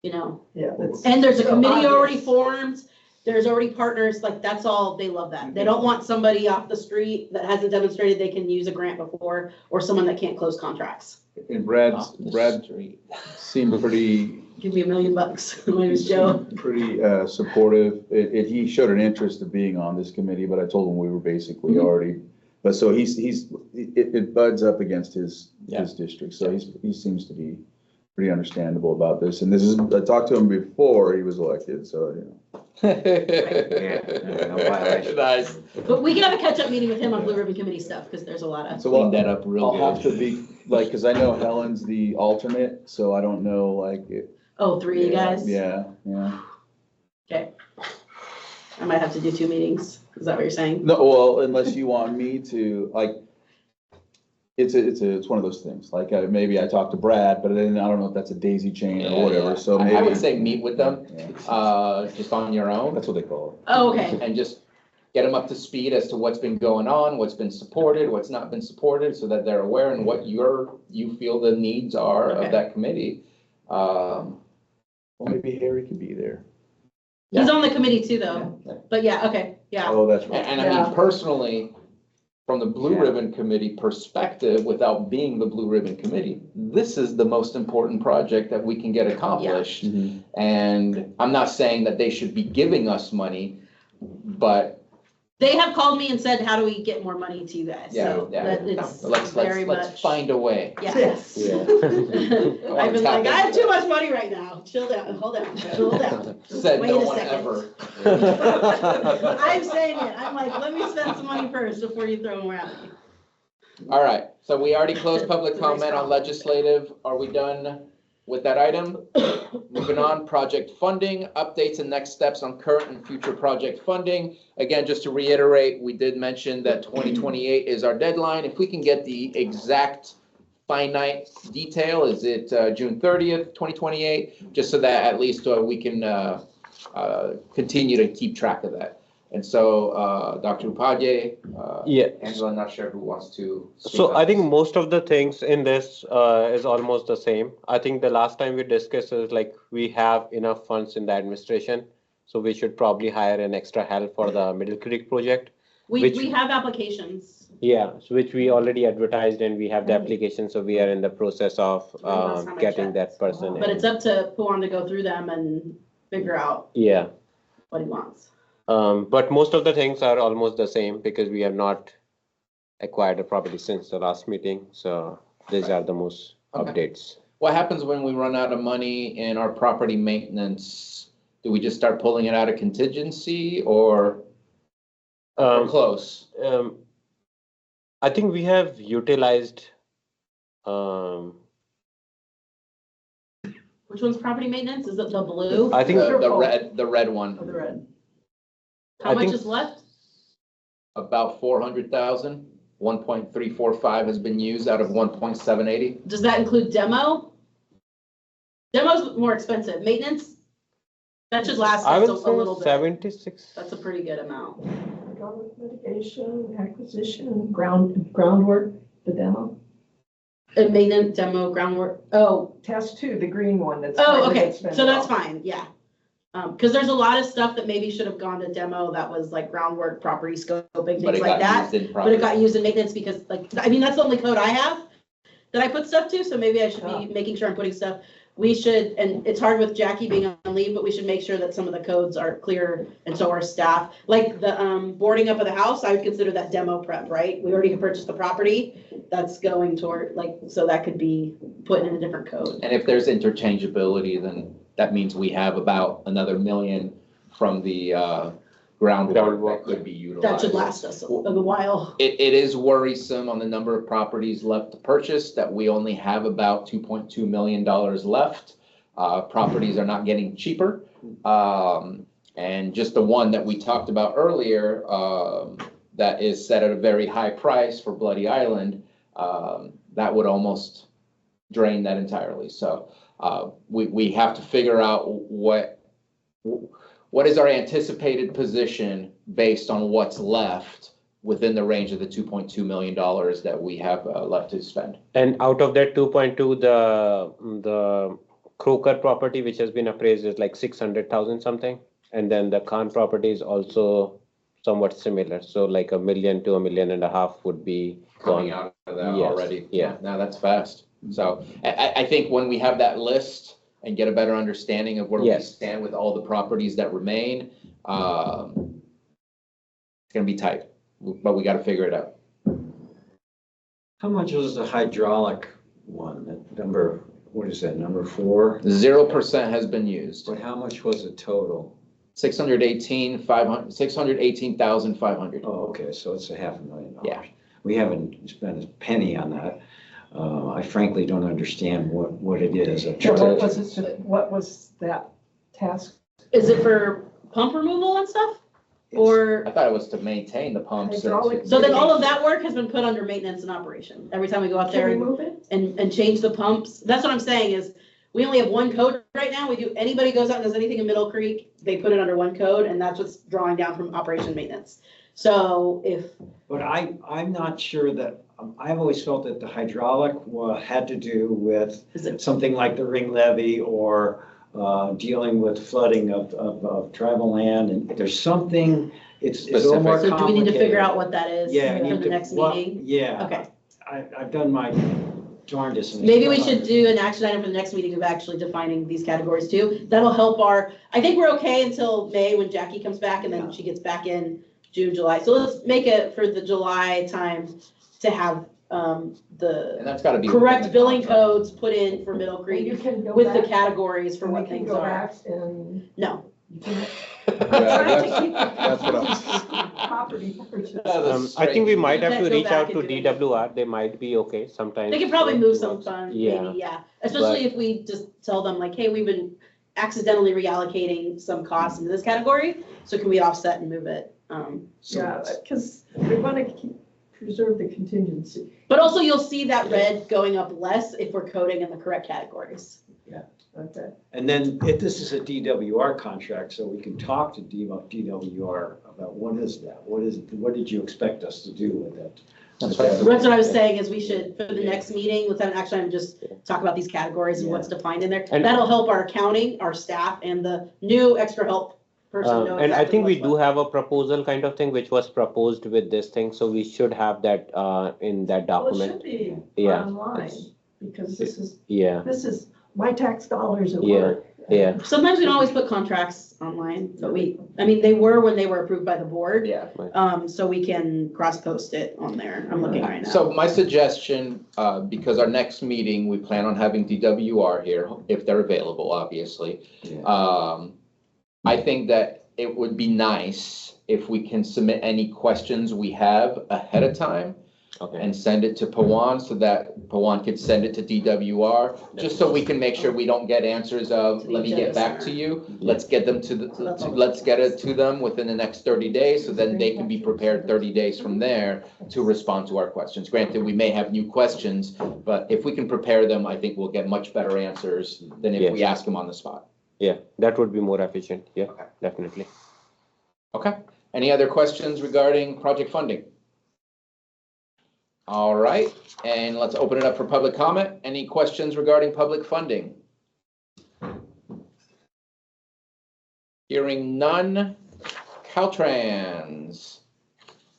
[SPEAKER 5] Yeah, that's.
[SPEAKER 4] and there's a
[SPEAKER 5] so
[SPEAKER 4] committee
[SPEAKER 5] obvious.
[SPEAKER 4] already formed. There's already partners, like that's all, they love that. They don't want somebody off the street that hasn't demonstrated they can use a grant before, or someone that can't close contracts.
[SPEAKER 7] And
[SPEAKER 1] Off the
[SPEAKER 7] Brad
[SPEAKER 1] street.
[SPEAKER 7] seemed pretty
[SPEAKER 4] Give me $1 million. My name is Joe.
[SPEAKER 7] pretty supportive. He showed an interest of being on this committee, but I told him we were basically
[SPEAKER 4] Mhm.
[SPEAKER 7] already. But so it buds up against his
[SPEAKER 1] Yeah.
[SPEAKER 7] district, so he seems to be pretty understandable about this. And I talked to him before he was elected, so,
[SPEAKER 3] no violation.
[SPEAKER 1] Nice.
[SPEAKER 4] But we can have a catch-up meeting with him on Blue Ribbon Committee stuff, because there's a lot of,
[SPEAKER 7] So
[SPEAKER 1] Clean that up real
[SPEAKER 7] I'll have
[SPEAKER 1] good.
[SPEAKER 7] to be, like, cause I know Helen's the alternate, so I don't know, like.
[SPEAKER 4] 3 you guys?
[SPEAKER 7] Yeah.
[SPEAKER 4] Okay. I might have to do 2 meetings. Is that what you're saying?
[SPEAKER 7] No, well, unless you want me to, like, it's one of those things, like, maybe I talked to Brad, but then I don't know if that's a daisy chain
[SPEAKER 1] Yeah,
[SPEAKER 7] or whatever,
[SPEAKER 1] yeah.
[SPEAKER 7] so
[SPEAKER 1] I
[SPEAKER 7] maybe.
[SPEAKER 1] would say meet with them,
[SPEAKER 7] Yeah.
[SPEAKER 1] just on your own.
[SPEAKER 7] That's what they call
[SPEAKER 4] Oh, okay.
[SPEAKER 1] And just get them up to speed as to what's been going on, what's been supported, what's not been supported, so that they're aware and what you feel the needs are
[SPEAKER 4] Okay.
[SPEAKER 1] of that committee.
[SPEAKER 7] Well, maybe Harry could be there.
[SPEAKER 4] He's on the committee too, though. But yeah, okay, yeah.
[SPEAKER 7] Oh, that's right.
[SPEAKER 1] And I
[SPEAKER 5] Yeah.
[SPEAKER 1] mean, personally, from the Blue
[SPEAKER 3] Yeah.
[SPEAKER 1] Ribbon Committee perspective, without being the Blue Ribbon Committee, this is the most important project that we can get accomplished.
[SPEAKER 7] Mhm.
[SPEAKER 1] And I'm not saying that they should be giving us money, but
[SPEAKER 4] They have called me and said, how do we get more money to you guys?
[SPEAKER 1] yeah,
[SPEAKER 4] So
[SPEAKER 1] yeah.
[SPEAKER 4] that
[SPEAKER 1] no,
[SPEAKER 4] it's
[SPEAKER 1] let's
[SPEAKER 4] very
[SPEAKER 1] let's
[SPEAKER 4] much.
[SPEAKER 1] find a way.
[SPEAKER 4] Yeah.
[SPEAKER 5] Yes.
[SPEAKER 7] Yeah.
[SPEAKER 4] I've been like, I have too much money right now. Chill down, hold down, cool down.
[SPEAKER 1] Said
[SPEAKER 4] Wait
[SPEAKER 1] no
[SPEAKER 4] a
[SPEAKER 1] one
[SPEAKER 4] second.
[SPEAKER 1] ever.
[SPEAKER 4] I'm saying it. I'm like, let me spend some money first before you throw more at me.
[SPEAKER 1] All right, so we already closed public
[SPEAKER 4] It's a nice
[SPEAKER 1] comment on
[SPEAKER 4] problem.
[SPEAKER 1] legislative. Are we done with that item? Moving on, project funding, updates and next steps on current and future project funding. Again, just to reiterate, we did mention that 2028 is our deadline. If we can get the exact finite detail? Is it June 30th, 2028? Just so that at least we can continue to keep track of that. And so, Dr. Upadhyay,
[SPEAKER 2] Yeah.
[SPEAKER 1] Angela, I'm not sure who wants to. speak
[SPEAKER 2] So
[SPEAKER 1] on
[SPEAKER 2] I think
[SPEAKER 1] this.
[SPEAKER 2] most of the things in this is almost the same. I think the last time we discussed is like we have enough funds in the administration, so we should probably hire an extra help for the Middle Creek project.
[SPEAKER 4] We
[SPEAKER 2] Which-
[SPEAKER 4] have applications.
[SPEAKER 2] Yeah, so which we already advertised and we have the application, so we are in the process of
[SPEAKER 4] Last time I
[SPEAKER 2] getting
[SPEAKER 4] checked.
[SPEAKER 2] that person
[SPEAKER 4] But
[SPEAKER 2] in.
[SPEAKER 4] it's up to Puan to go through them and figure out
[SPEAKER 2] Yeah,
[SPEAKER 4] what he wants.
[SPEAKER 2] but most of the things are almost the same because we have not acquired a property since the last meeting, so these are the most
[SPEAKER 1] Okay.
[SPEAKER 2] updates.
[SPEAKER 1] What happens when we run out of money in our property maintenance? Do we just start pulling it out of contingency or close?
[SPEAKER 2] I think we have utilized,
[SPEAKER 4] Which one's property maintenance? Is it the blue
[SPEAKER 2] I think
[SPEAKER 1] The red one,
[SPEAKER 4] or the red?
[SPEAKER 2] I
[SPEAKER 4] How much
[SPEAKER 2] think-
[SPEAKER 4] is left?
[SPEAKER 1] about 400,000. 1.345 has been used out of 1.780.
[SPEAKER 4] Does that include demo? Demo's more expensive. Maintenance? That should last
[SPEAKER 2] I
[SPEAKER 4] us
[SPEAKER 2] will
[SPEAKER 4] a little
[SPEAKER 2] say
[SPEAKER 4] bit.
[SPEAKER 2] 76.
[SPEAKER 4] That's a pretty good amount.
[SPEAKER 5] Government mitigation, acquisition, groundwork, the demo.
[SPEAKER 4] And maintenance, demo, groundwork. Oh,
[SPEAKER 5] Task 2, the green one that's.
[SPEAKER 4] oh,
[SPEAKER 5] hardly
[SPEAKER 4] okay.
[SPEAKER 5] expended
[SPEAKER 4] So that's
[SPEAKER 5] off.
[SPEAKER 4] fine. Yeah. Because there's a lot of stuff that maybe should have gone to demo that was like groundwork, property scoping,
[SPEAKER 1] But
[SPEAKER 4] things
[SPEAKER 1] it
[SPEAKER 4] like
[SPEAKER 1] got
[SPEAKER 4] that.
[SPEAKER 1] used in
[SPEAKER 4] But
[SPEAKER 1] property.
[SPEAKER 4] it got used in maintenance because like, I mean, that's the only code I have that I put stuff to, so maybe I should be making sure I'm putting stuff. We should, and it's hard with Jackie being on leave, but we should make sure that some of the codes are clear and so our staff. Like the boarding up of the house, I would consider that demo prep, right? We already purchased the property, that's going toward, like, so that could be put in a different code.
[SPEAKER 1] And if there's interchangeability, then that means we have about another million from the groundwork that could be utilized.
[SPEAKER 4] That should last us a while.
[SPEAKER 1] It is worrisome on the number of properties left to purchase that we only have about $2.2 million left. Properties are not getting cheaper. And just the one that we talked about earlier, that is set at a very high price for Bloody Island, that would almost drain that entirely. So we have to figure out what is our anticipated position based on what's left within the range of the $2.2 million that we have left to spend.
[SPEAKER 2] And out of that 2.2, the Croker property, which has been appraised, is like 600,000 something. And then the Khan property is also somewhat similar. So like $1 million to $1.5 million would be
[SPEAKER 1] Coming
[SPEAKER 2] gone.
[SPEAKER 1] out of that
[SPEAKER 2] Yes,
[SPEAKER 1] already.
[SPEAKER 2] yeah.
[SPEAKER 1] Now that's fast. So I think when we have that list and get a better understanding of where we
[SPEAKER 2] Yes.
[SPEAKER 1] stand with all the properties that remain, it's gonna be tight, but we gotta figure it out.
[SPEAKER 3] How much was the hydraulic one, that number, what is that, number 4?
[SPEAKER 1] 0% has been used.
[SPEAKER 3] But how much was the total?
[SPEAKER 1] 618,500.
[SPEAKER 3] Oh, okay, so it's $500,000.
[SPEAKER 1] Yeah.
[SPEAKER 3] We haven't spent a penny on that. I frankly don't understand what it is.
[SPEAKER 5] So what was that task?
[SPEAKER 4] Is it for pump removal and stuff? Or,
[SPEAKER 1] I thought it was to maintain the pumps.
[SPEAKER 5] Hydraulic.
[SPEAKER 4] so then all of that work has been put under maintenance and operation. Every time we go out
[SPEAKER 5] Can
[SPEAKER 4] there
[SPEAKER 5] we
[SPEAKER 4] and
[SPEAKER 5] move it?
[SPEAKER 4] and change the pumps. That's what I'm saying is, we only have one code right now. Anybody goes out and does anything in Middle Creek, they put it under one code, and that's what's drawing down from operation maintenance. So
[SPEAKER 3] But I'm not sure that, I've always felt that the hydraulic had to do with
[SPEAKER 4] is it,
[SPEAKER 3] something like the ring levee or dealing with flooding of tribal land. And there's something, it's a little more
[SPEAKER 4] so
[SPEAKER 3] complicated.
[SPEAKER 4] do we need to figure out what that is
[SPEAKER 3] Yeah, I
[SPEAKER 4] for
[SPEAKER 3] need
[SPEAKER 4] the
[SPEAKER 3] to-
[SPEAKER 4] next
[SPEAKER 3] well,
[SPEAKER 4] meeting?
[SPEAKER 3] Yeah.
[SPEAKER 4] Okay.
[SPEAKER 3] I've done my darndest. and
[SPEAKER 4] Maybe we
[SPEAKER 3] still
[SPEAKER 4] should
[SPEAKER 3] not-
[SPEAKER 4] do an action item for the next meeting of actually defining these categories too. That'll help I think we're okay until May when Jackie comes back and then
[SPEAKER 3] Yeah.
[SPEAKER 4] she gets back in June, July. So let's make it for the July time to have the
[SPEAKER 1] And that's gotta be.
[SPEAKER 4] correct
[SPEAKER 1] within the
[SPEAKER 4] billing
[SPEAKER 1] contract.
[SPEAKER 4] codes put in for Middle
[SPEAKER 5] And you
[SPEAKER 4] Creek
[SPEAKER 5] can go
[SPEAKER 4] with the
[SPEAKER 5] back,
[SPEAKER 4] categories for
[SPEAKER 5] and we
[SPEAKER 4] what
[SPEAKER 5] can
[SPEAKER 4] things
[SPEAKER 5] go
[SPEAKER 4] are.
[SPEAKER 5] back and
[SPEAKER 4] No,
[SPEAKER 5] you can.
[SPEAKER 7] That's what I'm.
[SPEAKER 5] Property purchase.
[SPEAKER 2] I think we might have
[SPEAKER 4] Can't
[SPEAKER 2] to
[SPEAKER 4] go
[SPEAKER 2] reach
[SPEAKER 4] back
[SPEAKER 2] out to
[SPEAKER 4] and do it.
[SPEAKER 2] DWR. They might be okay sometimes.
[SPEAKER 4] they could probably move some
[SPEAKER 2] towards-
[SPEAKER 4] funds,
[SPEAKER 2] Yeah.
[SPEAKER 4] maybe, yeah. Especially if we just tell them like, hey, we've been accidentally reallocating some costs into this category, so can we offset and move it?
[SPEAKER 5] Yeah, because we want to keep preserve the contingency.
[SPEAKER 4] But also you'll see that red going up less if we're coding in the correct categories.
[SPEAKER 5] Okay.
[SPEAKER 3] And then if this is a DWR contract, so we can talk to DWR about what is that? What did you expect us to do with it?
[SPEAKER 1] That's right.
[SPEAKER 4] That's what I was saying is we should, for the next meeting, let's have an action item, just talk about these categories and what's defined in there.
[SPEAKER 2] And-
[SPEAKER 4] That'll help our accounting, our staff, and the new extra help person know
[SPEAKER 2] And I
[SPEAKER 4] exactly
[SPEAKER 2] think we
[SPEAKER 4] what's
[SPEAKER 2] do
[SPEAKER 4] what.
[SPEAKER 2] have a proposal kind of thing, which was proposed with this thing, so we should have that in that
[SPEAKER 5] Well, it
[SPEAKER 2] document.
[SPEAKER 5] should be
[SPEAKER 2] Yeah,
[SPEAKER 5] online,
[SPEAKER 2] it's-
[SPEAKER 5] because
[SPEAKER 2] Yeah,
[SPEAKER 5] this is my tax dollars at
[SPEAKER 2] Yeah,
[SPEAKER 5] work.
[SPEAKER 2] yeah.
[SPEAKER 4] Sometimes we don't always put contracts online, but they were when they were approved by the board.
[SPEAKER 1] Yeah.
[SPEAKER 4] So we can cross-post it on there. I'm looking right now.
[SPEAKER 1] So my suggestion, because our next meeting, we plan on having DWR here, if they're available, obviously. I think that it would be nice if we can submit any questions we have ahead of time
[SPEAKER 2] Okay.
[SPEAKER 1] and send it to Pawan so that Pawan could send it to DWR, just so we can make sure we don't get answers of, let me get back to you. Let's get them let's get it to them within the next 30 days, so then they can be prepared 30 days from there to respond to our questions. Granted, we may have new questions, but if we can prepare them, I think we'll get much better answers than if we ask them on the spot.
[SPEAKER 2] Yeah, that would be more efficient. Yeah,
[SPEAKER 1] Okay.
[SPEAKER 2] definitely.
[SPEAKER 1] Okay, any other questions regarding project funding? All right, and let's open it up for public comment. Any questions regarding public funding? Hearing none. Caltrans.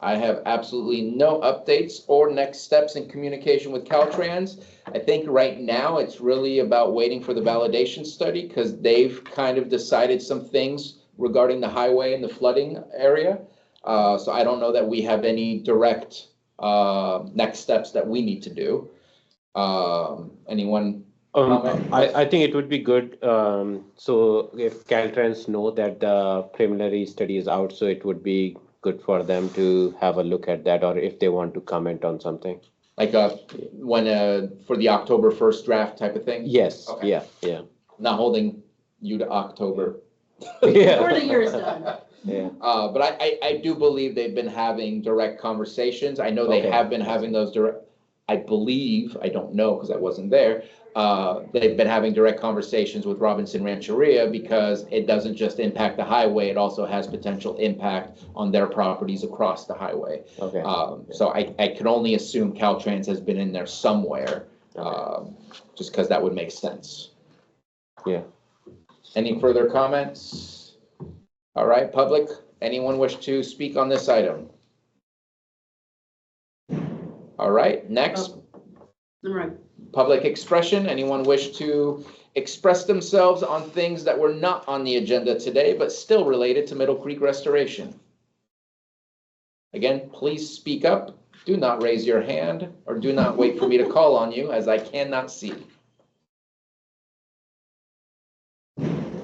[SPEAKER 1] I have absolutely no updates or next steps in communication with Caltrans. I think right now it's really about waiting for the validation study because they've kind of decided some things regarding the highway and the flooding area. So I don't know that we have any direct next steps that we need to do. Anyone? Comment?
[SPEAKER 2] I think it would be good, so if Caltrans know that the preliminary study is out, so it would be good for them to have a look at that, or if they want to comment on something.
[SPEAKER 1] Like for the October 1st draft type of thing?
[SPEAKER 2] Yes,
[SPEAKER 1] Okay.
[SPEAKER 2] yeah.
[SPEAKER 1] Not holding you to October.
[SPEAKER 2] Yeah.
[SPEAKER 4] Before the year is done.
[SPEAKER 2] Yeah,
[SPEAKER 1] But I do believe they've been having direct conversations. I know they
[SPEAKER 2] Okay.
[SPEAKER 1] have been having those direct, I believe, I don't know because I wasn't there. They've been having direct conversations with Robinson Rancheria because it doesn't just impact the highway, it also has potential impact on their properties across the highway.
[SPEAKER 2] okay.
[SPEAKER 1] So I can only assume Caltrans has been in there somewhere, just because that would make sense.
[SPEAKER 2] Yeah.
[SPEAKER 1] Any further comments? All right, public, anyone wish to speak on this item? All right, next,
[SPEAKER 4] All right.
[SPEAKER 1] public expression. Anyone wish to express themselves on things that were not on the agenda today, but still related to Middle Creek restoration? Again, please speak up. Do not raise your hand or do not wait for me to call on you as I cannot see.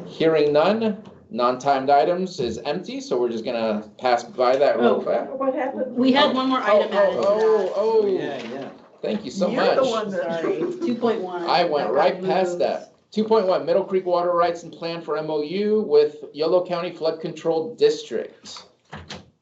[SPEAKER 1] Hearing none, non-timed items is empty, so we're just gonna pass by that real
[SPEAKER 4] Oh.
[SPEAKER 1] fast.
[SPEAKER 5] What happened?
[SPEAKER 4] We had one more item added to that.
[SPEAKER 1] Oh,
[SPEAKER 3] Yeah.
[SPEAKER 1] thank you so
[SPEAKER 5] You're the
[SPEAKER 1] much.
[SPEAKER 5] one that.
[SPEAKER 4] Sorry, 2.1.
[SPEAKER 1] I went
[SPEAKER 4] That
[SPEAKER 1] right
[SPEAKER 4] got
[SPEAKER 1] past
[SPEAKER 4] moved.
[SPEAKER 1] that. 2.1, Middle Creek Water Rights and Plan for MOU with Yolo County Flood Control District.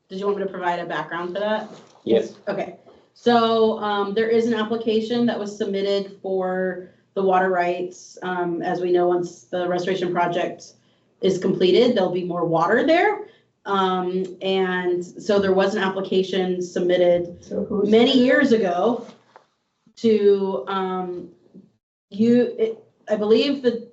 [SPEAKER 4] Did you want me to provide a background for that?
[SPEAKER 2] Yes.
[SPEAKER 4] Okay, so there is an application that was submitted for the water rights. As we know, once the restoration project is completed, there'll be more water there. And so there was an application submitted
[SPEAKER 5] So who's?
[SPEAKER 4] many years ago to, I believe the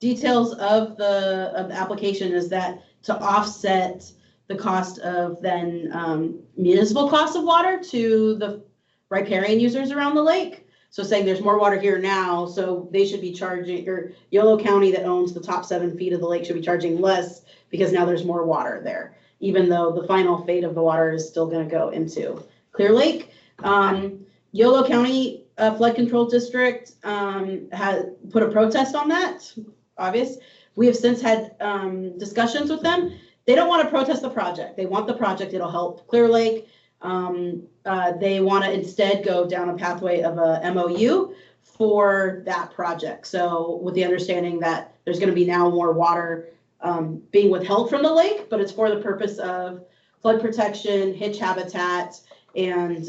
[SPEAKER 4] details of the application is that to offset the cost of then municipal cost of water to the riparian users around the lake. So saying there's more water here now, so they should be charging, or Yolo County that owns the top 7 feet of the lake should be charging less because now there's more water there, even though the final fate of the water is still gonna go into Clear Lake. Yolo County Flood Control District had put a protest on that, obvious. We have since had discussions with them. They don't want to protest the project. They want the project. It'll help Clear Lake. They want to instead go down a pathway of a MOU for that project. So with the understanding that there's going to be now more water being withheld from the lake, but it's for the purpose of flood protection, hitch habitat, and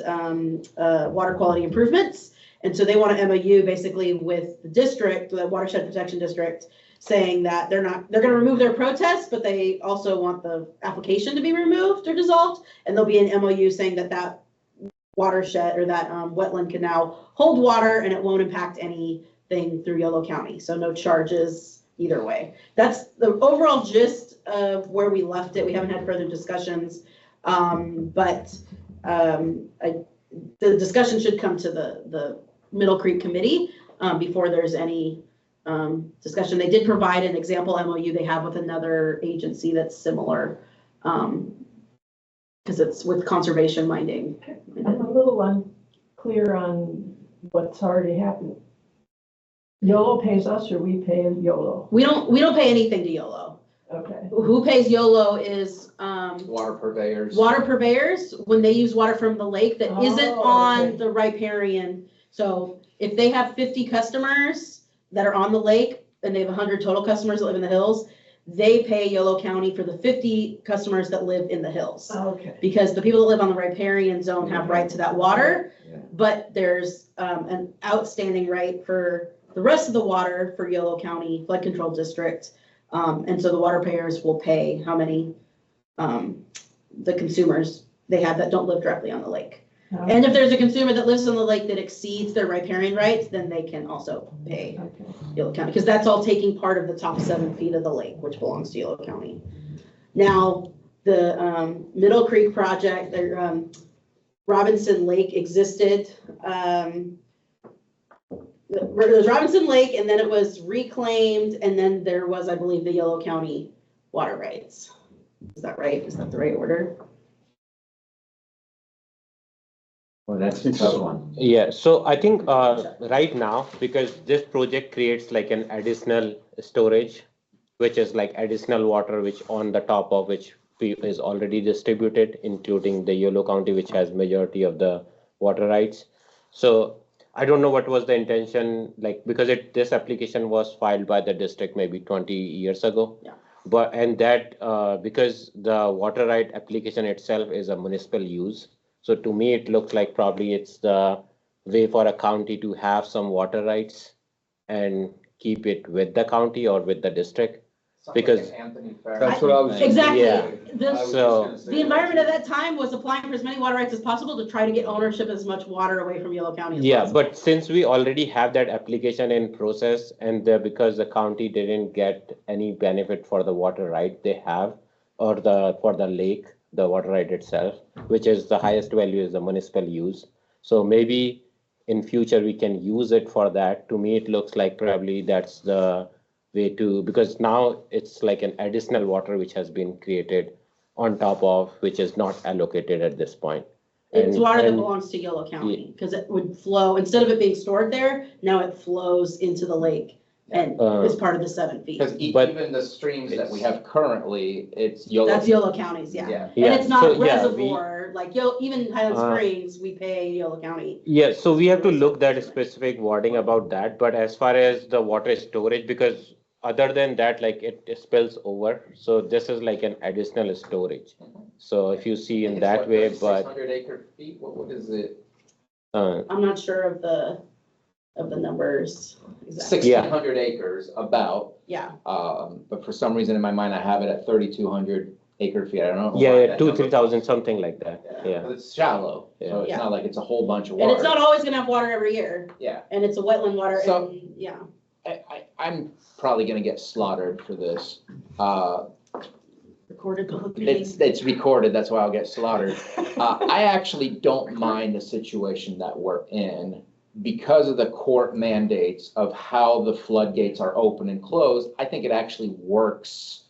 [SPEAKER 4] water quality improvements. And so they want an MOU basically with the district, the Watershed Protection District, saying that they're going to remove their protest, but they also want the application to be removed or dissolved. And there'll be an MOU saying that that watershed or that wetland can now hold water and it won't impact anything through Yolo County. So no charges either way. That's the overall gist of where we left it. We haven't had further discussions, but the discussion should come to the Middle Creek Committee before there's any discussion. They did provide an example MOU they have with another agency that's similar, because it's with conservation minding.
[SPEAKER 5] I'm a little unclear on what's already happened. YOLO pays us or we pay YOLO?
[SPEAKER 4] We don't pay anything to YOLO.
[SPEAKER 5] Okay.
[SPEAKER 4] Who pays YOLO is
[SPEAKER 1] Water purveyors.
[SPEAKER 4] water purveyors when they use water from the lake that isn't
[SPEAKER 5] Oh,
[SPEAKER 4] on
[SPEAKER 5] okay.
[SPEAKER 4] the riparian. So if they have 50 customers that are on the lake and they have 100 total customers that live in the hills, they pay Yolo County for the 50 customers that live in the hills.
[SPEAKER 5] Okay.
[SPEAKER 4] Because the people that live on the riparian zone have right to that water,
[SPEAKER 3] Yeah.
[SPEAKER 4] but there's an outstanding right for the rest of the water for Yolo County Flood Control District. And so the water payers will pay how many the consumers they have that don't live directly on the lake. And if there's a consumer that lives on the lake that exceeds their riparian rights, then they can also pay
[SPEAKER 5] Okay.
[SPEAKER 4] Yolo County, because that's all taking part of the top 7 feet of the lake, which belongs to Yolo County. Now, the Middle Creek project, the Robinson Lake existed. There was Robinson Lake, and then it was reclaimed, and then there was, I believe, the Yolo County water rights. Is that right? Is that the right order?
[SPEAKER 3] Well, that's a tough one.
[SPEAKER 2] Yeah, so I think right now, because this project creates like an additional storage, which is like additional water, which on the top of which is already distributed, including the Yolo County, which has majority of the water rights. So I don't know what was the intention, like, because this application was filed by the district maybe 20 years ago.
[SPEAKER 4] Yeah.
[SPEAKER 2] But, and that, because the water right application itself is a municipal use. So to me, it looks like probably it's the way for a county to have some water rights and keep it with the county or with the district. Because-
[SPEAKER 1] Anthony Fair.
[SPEAKER 7] That's what I was just-
[SPEAKER 4] Exactly.
[SPEAKER 2] Yeah.
[SPEAKER 4] The- The environment at that time was applying for as many water rights as possible to try to get ownership of as much water away from Yolo County as
[SPEAKER 2] Yeah,
[SPEAKER 4] possible.
[SPEAKER 2] but since we already have that application in process and because the county didn't get any benefit for the water right they have, or for the lake, the water right itself, which is the highest value is the municipal use. So maybe in future we can use it for that. To me, it looks like probably that's the way to, because now it's like an additional water which has been created on top of, which is not allocated at this point.
[SPEAKER 4] It's
[SPEAKER 2] And-
[SPEAKER 4] water that
[SPEAKER 2] and-
[SPEAKER 4] belongs to Yolo County, because it would flow, instead of it being stored there, now it flows into the lake and is part of the 7 feet.
[SPEAKER 1] Because
[SPEAKER 2] But
[SPEAKER 1] even the streams that we
[SPEAKER 2] it's-
[SPEAKER 1] have currently, it's Yolo.
[SPEAKER 4] That's Yolo County's, yeah.
[SPEAKER 1] Yeah.
[SPEAKER 4] And it's not
[SPEAKER 2] so, yeah,
[SPEAKER 4] reservoir, like even Highland Springs, we pay Yolo County.
[SPEAKER 2] Yeah, so we have to look that specific wording about that, but as far as the water storage, because other than that, like it spills over, so this is like an additional storage. So if you see in that way, but
[SPEAKER 1] 600 acre feet, what is it?
[SPEAKER 4] I'm not sure of the numbers exactly.
[SPEAKER 1] 1,600 acres about,
[SPEAKER 4] Yeah,
[SPEAKER 1] but for some reason in my mind, I have it at 3,200 acre feet. I don't know. why
[SPEAKER 2] yeah,
[SPEAKER 1] that
[SPEAKER 2] 2,000,
[SPEAKER 1] number-
[SPEAKER 2] 3,000, something like that, yeah.
[SPEAKER 1] But it's shallow, so it's
[SPEAKER 4] Yeah.
[SPEAKER 1] not like it's a whole bunch of
[SPEAKER 4] and
[SPEAKER 1] water.
[SPEAKER 4] it's not always gonna have water every year,
[SPEAKER 1] Yeah,
[SPEAKER 4] and it's a wetland water,
[SPEAKER 1] So-
[SPEAKER 4] and, yeah.
[SPEAKER 1] I'm probably gonna get slaughtered for this.
[SPEAKER 4] Recorded public meeting.
[SPEAKER 1] It's recorded, that's why I'll get slaughtered. I actually don't mind the situation that we're in because of the court mandates of how the floodgates are open and closed. I think it actually works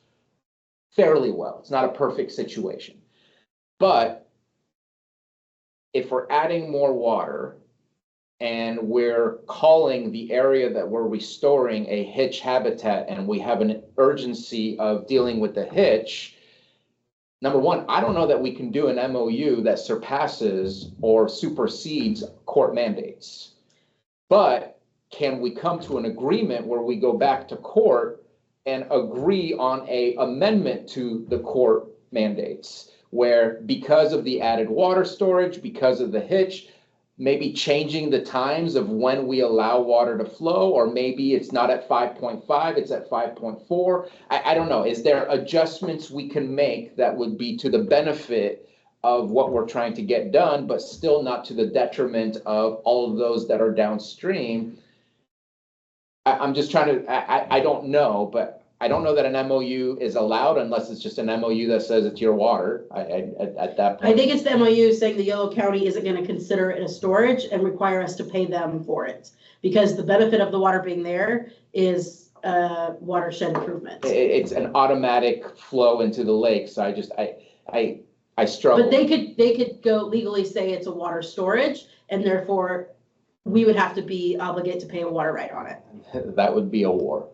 [SPEAKER 1] fairly well. It's not a perfect situation. But if we're adding more water and we're calling the area that we're restoring a hitch habitat and we have an urgency of dealing with the hitch, number one, I don't know that we can do an MOU that surpasses or supersedes court mandates. But can we come to an agreement where we go back to court and agree on a amendment to the court mandates, where because of the added water storage, because of the hitch, maybe changing the times of when we allow water to flow, or maybe it's not at 5.5, it's at 5.4. I don't know. Is there adjustments we can make that would be to the benefit of what we're trying to get done, but still not to the detriment of all of those that are downstream? I'm just trying to, I don't know, but I don't know that an MOU is allowed unless it's just an MOU that says it's your water at that point.
[SPEAKER 4] I think it's the MOU saying the Yolo County isn't gonna consider it a storage and require us to pay them for it. Because the benefit of the water being there is watershed improvement.
[SPEAKER 1] It's an automatic flow into the lake, so I struggle.
[SPEAKER 4] But they could go legally say it's a water storage, and therefore we would have to be obligated to pay a water right on it.
[SPEAKER 1] That would be a war.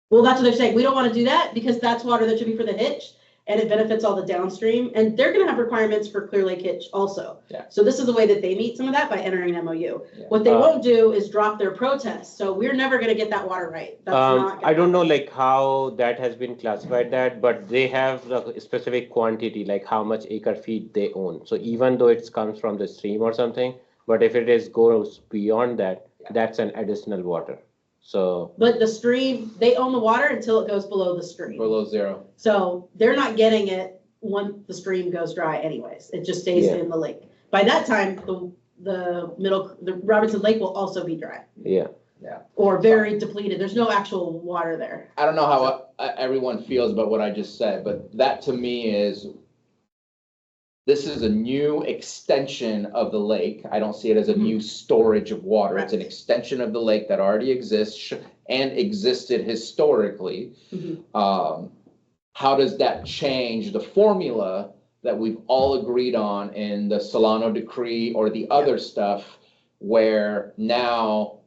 [SPEAKER 4] Well, that's what they're saying. We don't want to do that because that's water that should be for the hitch, and it benefits all the downstream. And they're going to have requirements for Clear Lake Hitch also.
[SPEAKER 1] Yeah.
[SPEAKER 4] So this is the way that they meet some of that by entering an MOU.
[SPEAKER 1] Yeah.
[SPEAKER 4] What they won't do is drop their protest. So we're never going to get that water right. That's not
[SPEAKER 2] I don't know like how that has been classified that, but they have a specific quantity, like how much acre feet they own. So even though it comes from the stream or something, but if it goes beyond that, that's an additional water. So.
[SPEAKER 4] But the stream, they own the water until it goes below the stream.
[SPEAKER 1] Below zero.
[SPEAKER 4] So they're not getting it when the stream goes dry anyways. It just stays in the lake. By that time, the Robertson Lake will also be dry.
[SPEAKER 2] Yeah.
[SPEAKER 1] Yeah.
[SPEAKER 4] Or very depleted. There's no actual water there.
[SPEAKER 1] I don't know how everyone feels about what I just said, but that to me is, this is a new extension of the lake. I don't see it as a new storage of water. It's an extension of the lake that already exists and existed historically. How does that change the formula that we've all agreed on in the Solano Decree or the other stuff, where now,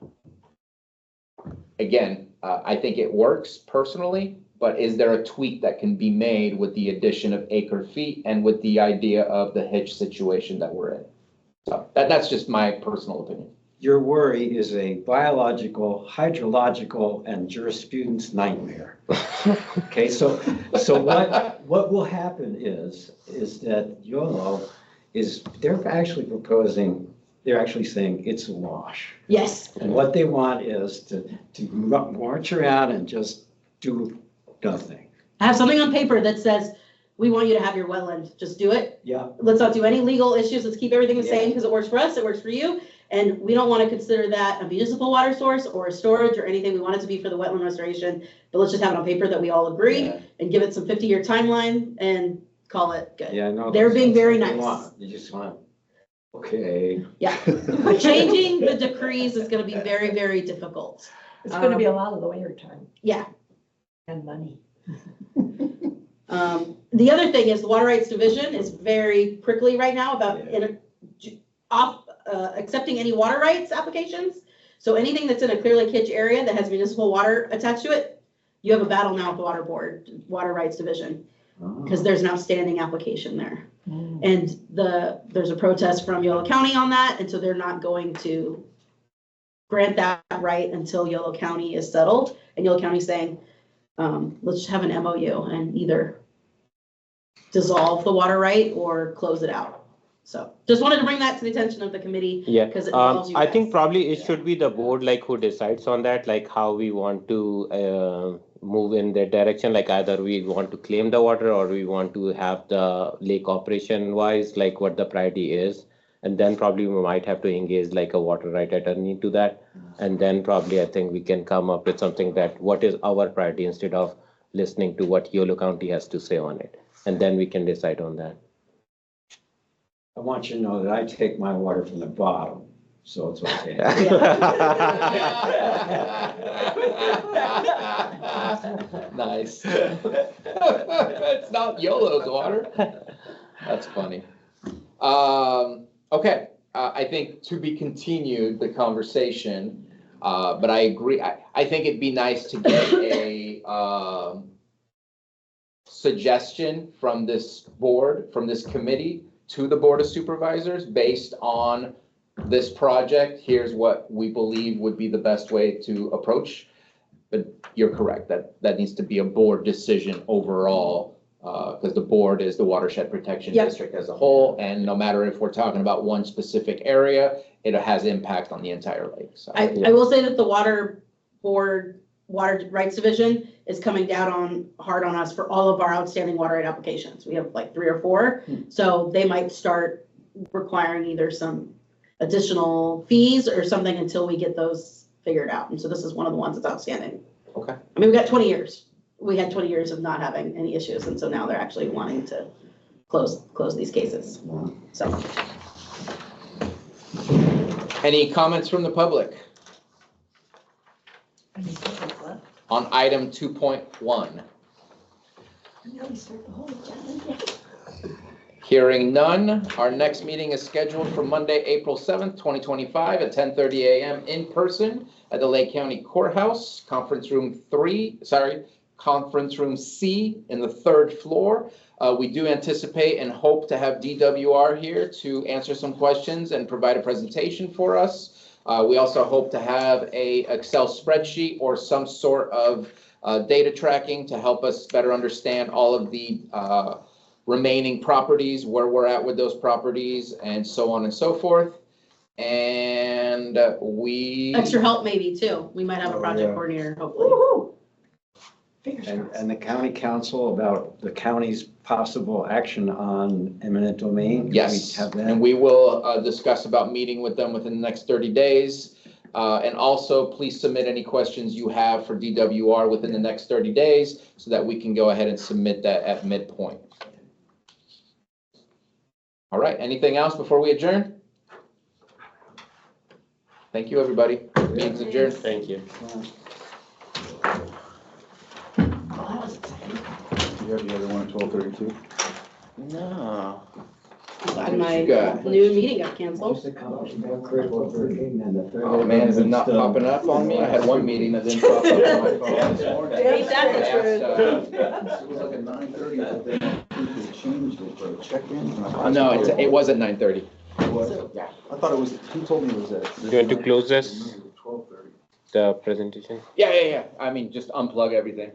[SPEAKER 1] again, I think it works personally, but is there a tweak that can be made with the addition of acre feet and with the idea of the hitch situation that we're in? So that's just my personal opinion.
[SPEAKER 3] Your worry is a biological, hydrological, and jurisprudence nightmare. Okay, so what will happen is that YOLO they're actually saying it's a wash.
[SPEAKER 4] Yes.
[SPEAKER 3] And what they want is to march around and just do nothing.
[SPEAKER 4] I have something on paper that says, we want you to have your wetland. Just do it.
[SPEAKER 3] Yeah.
[SPEAKER 4] Let's not do any legal issues. Let's keep everything the
[SPEAKER 3] Yeah.
[SPEAKER 4] same because it works for us. It works for you. And we don't want to consider that a municipal water source or a storage or anything. We want it to be for the wetland restoration. But let's just have it on paper that we all agree and give it some 50-year timeline and call it good.
[SPEAKER 3] Yeah, no.
[SPEAKER 4] They're being very
[SPEAKER 3] that's what they
[SPEAKER 4] nice.
[SPEAKER 3] want. You just want, okay.
[SPEAKER 4] Yeah. Changing the decrees is going to be very, very difficult.
[SPEAKER 5] It's gonna be a lot of the winter time
[SPEAKER 4] Yeah.
[SPEAKER 5] and money.
[SPEAKER 4] The other thing is the Water Rights Division is very prickly right now about accepting any water rights applications. So anything that's in a Clear Lake Hitch area that has municipal water attached to it, you have a battle now with the Water Board, Water Rights Division, because there's an outstanding application there. And there's a protest from Yolo County on that, and so they're not going to grant that right until Yolo County is settled. And Yolo County's saying, let's just have an MOU and either dissolve the water right or close it out. So just wanted to bring that to the attention of the committee.
[SPEAKER 2] Yeah,
[SPEAKER 4] Because it involves you
[SPEAKER 2] I
[SPEAKER 4] guys.
[SPEAKER 2] think probably it should be the board like who decides on that, like how we want to move in that direction. Like either we want to claim the water or we want to have the lake operation wise, like what the priority is. And then probably we might have to engage like a water right attorney to that. And then probably I think we can come up with something that what is our priority instead of listening to what Yolo County has to say on it. And then we can decide on that.
[SPEAKER 3] I want you to know that I take my water from the bottom, so it's okay.
[SPEAKER 1] Nice. It's not YOLO's water. That's funny. Okay, I think to be continued, the conversation, but I agree. I think it'd be nice to get a suggestion from this board, from this committee to the Board of Supervisors based on this project. Here's what we believe would be the best way to approach. But you're correct, that needs to be a board decision overall because the board is the watershed protection
[SPEAKER 4] Yep.
[SPEAKER 1] district as a whole, and no matter if we're talking about one specific area, it has impact on the entire lake, so.
[SPEAKER 4] I will say that the water board, water rights division is coming down hard on us for all of our outstanding water right applications. We have like 3 or 4. So they might start requiring either some additional fees or something until we get those figured out. And so this is one of the ones that's outstanding.
[SPEAKER 1] Okay.
[SPEAKER 4] I mean, we got 20 years. We had 20 years of not having any issues. And so now they're actually wanting to close these cases. So.
[SPEAKER 1] Any comments from the public on item 2.1? Hearing none, our next meeting is scheduled for Monday, April 7th, 2025 at 10:30 a.m. in person at the Lake County Courthouse, conference room C in the 3rd floor. We do anticipate and hope to have DWR here to answer some questions and provide a presentation for us. We also hope to have a Excel spreadsheet or some sort of data tracking to help us better understand all of the remaining properties, where we're at with those properties, and so on and so forth. And
[SPEAKER 4] Extra help maybe too. We might have a project
[SPEAKER 7] yeah.
[SPEAKER 4] coordinator, hopefully.
[SPEAKER 5] Woo-hoo. Fingers crossed.
[SPEAKER 3] And the county council about the county's possible action on eminent domain? Can we
[SPEAKER 1] Yes,
[SPEAKER 3] have that?
[SPEAKER 1] and we will discuss about meeting with them within the next 30 days. And also, please submit any questions you have for DWR within the next 30 days so that we can go ahead and submit that at midpoint. All right, anything else before we adjourn? Thank you, everybody. Meeting's adjourned.
[SPEAKER 2] Thank you.
[SPEAKER 7] You have the other one at 12:32?
[SPEAKER 1] No.
[SPEAKER 4] Glad my
[SPEAKER 1] you got?
[SPEAKER 4] new meeting got canceled.
[SPEAKER 1] Oh, man, is it not popping up on me? I had one meeting that didn't pop up on my phone this morning.
[SPEAKER 4] Ain't that
[SPEAKER 1] I asked,
[SPEAKER 7] It was like at 9:30, but then they changed it for a check-in.
[SPEAKER 1] no, it was at 9:30.
[SPEAKER 7] What?
[SPEAKER 1] Yeah.
[SPEAKER 7] I thought it was, he told me it was at.
[SPEAKER 2] You want to close this?
[SPEAKER 7] 12:30.
[SPEAKER 2] The presentation.
[SPEAKER 1] Yeah. I mean, just unplug everything.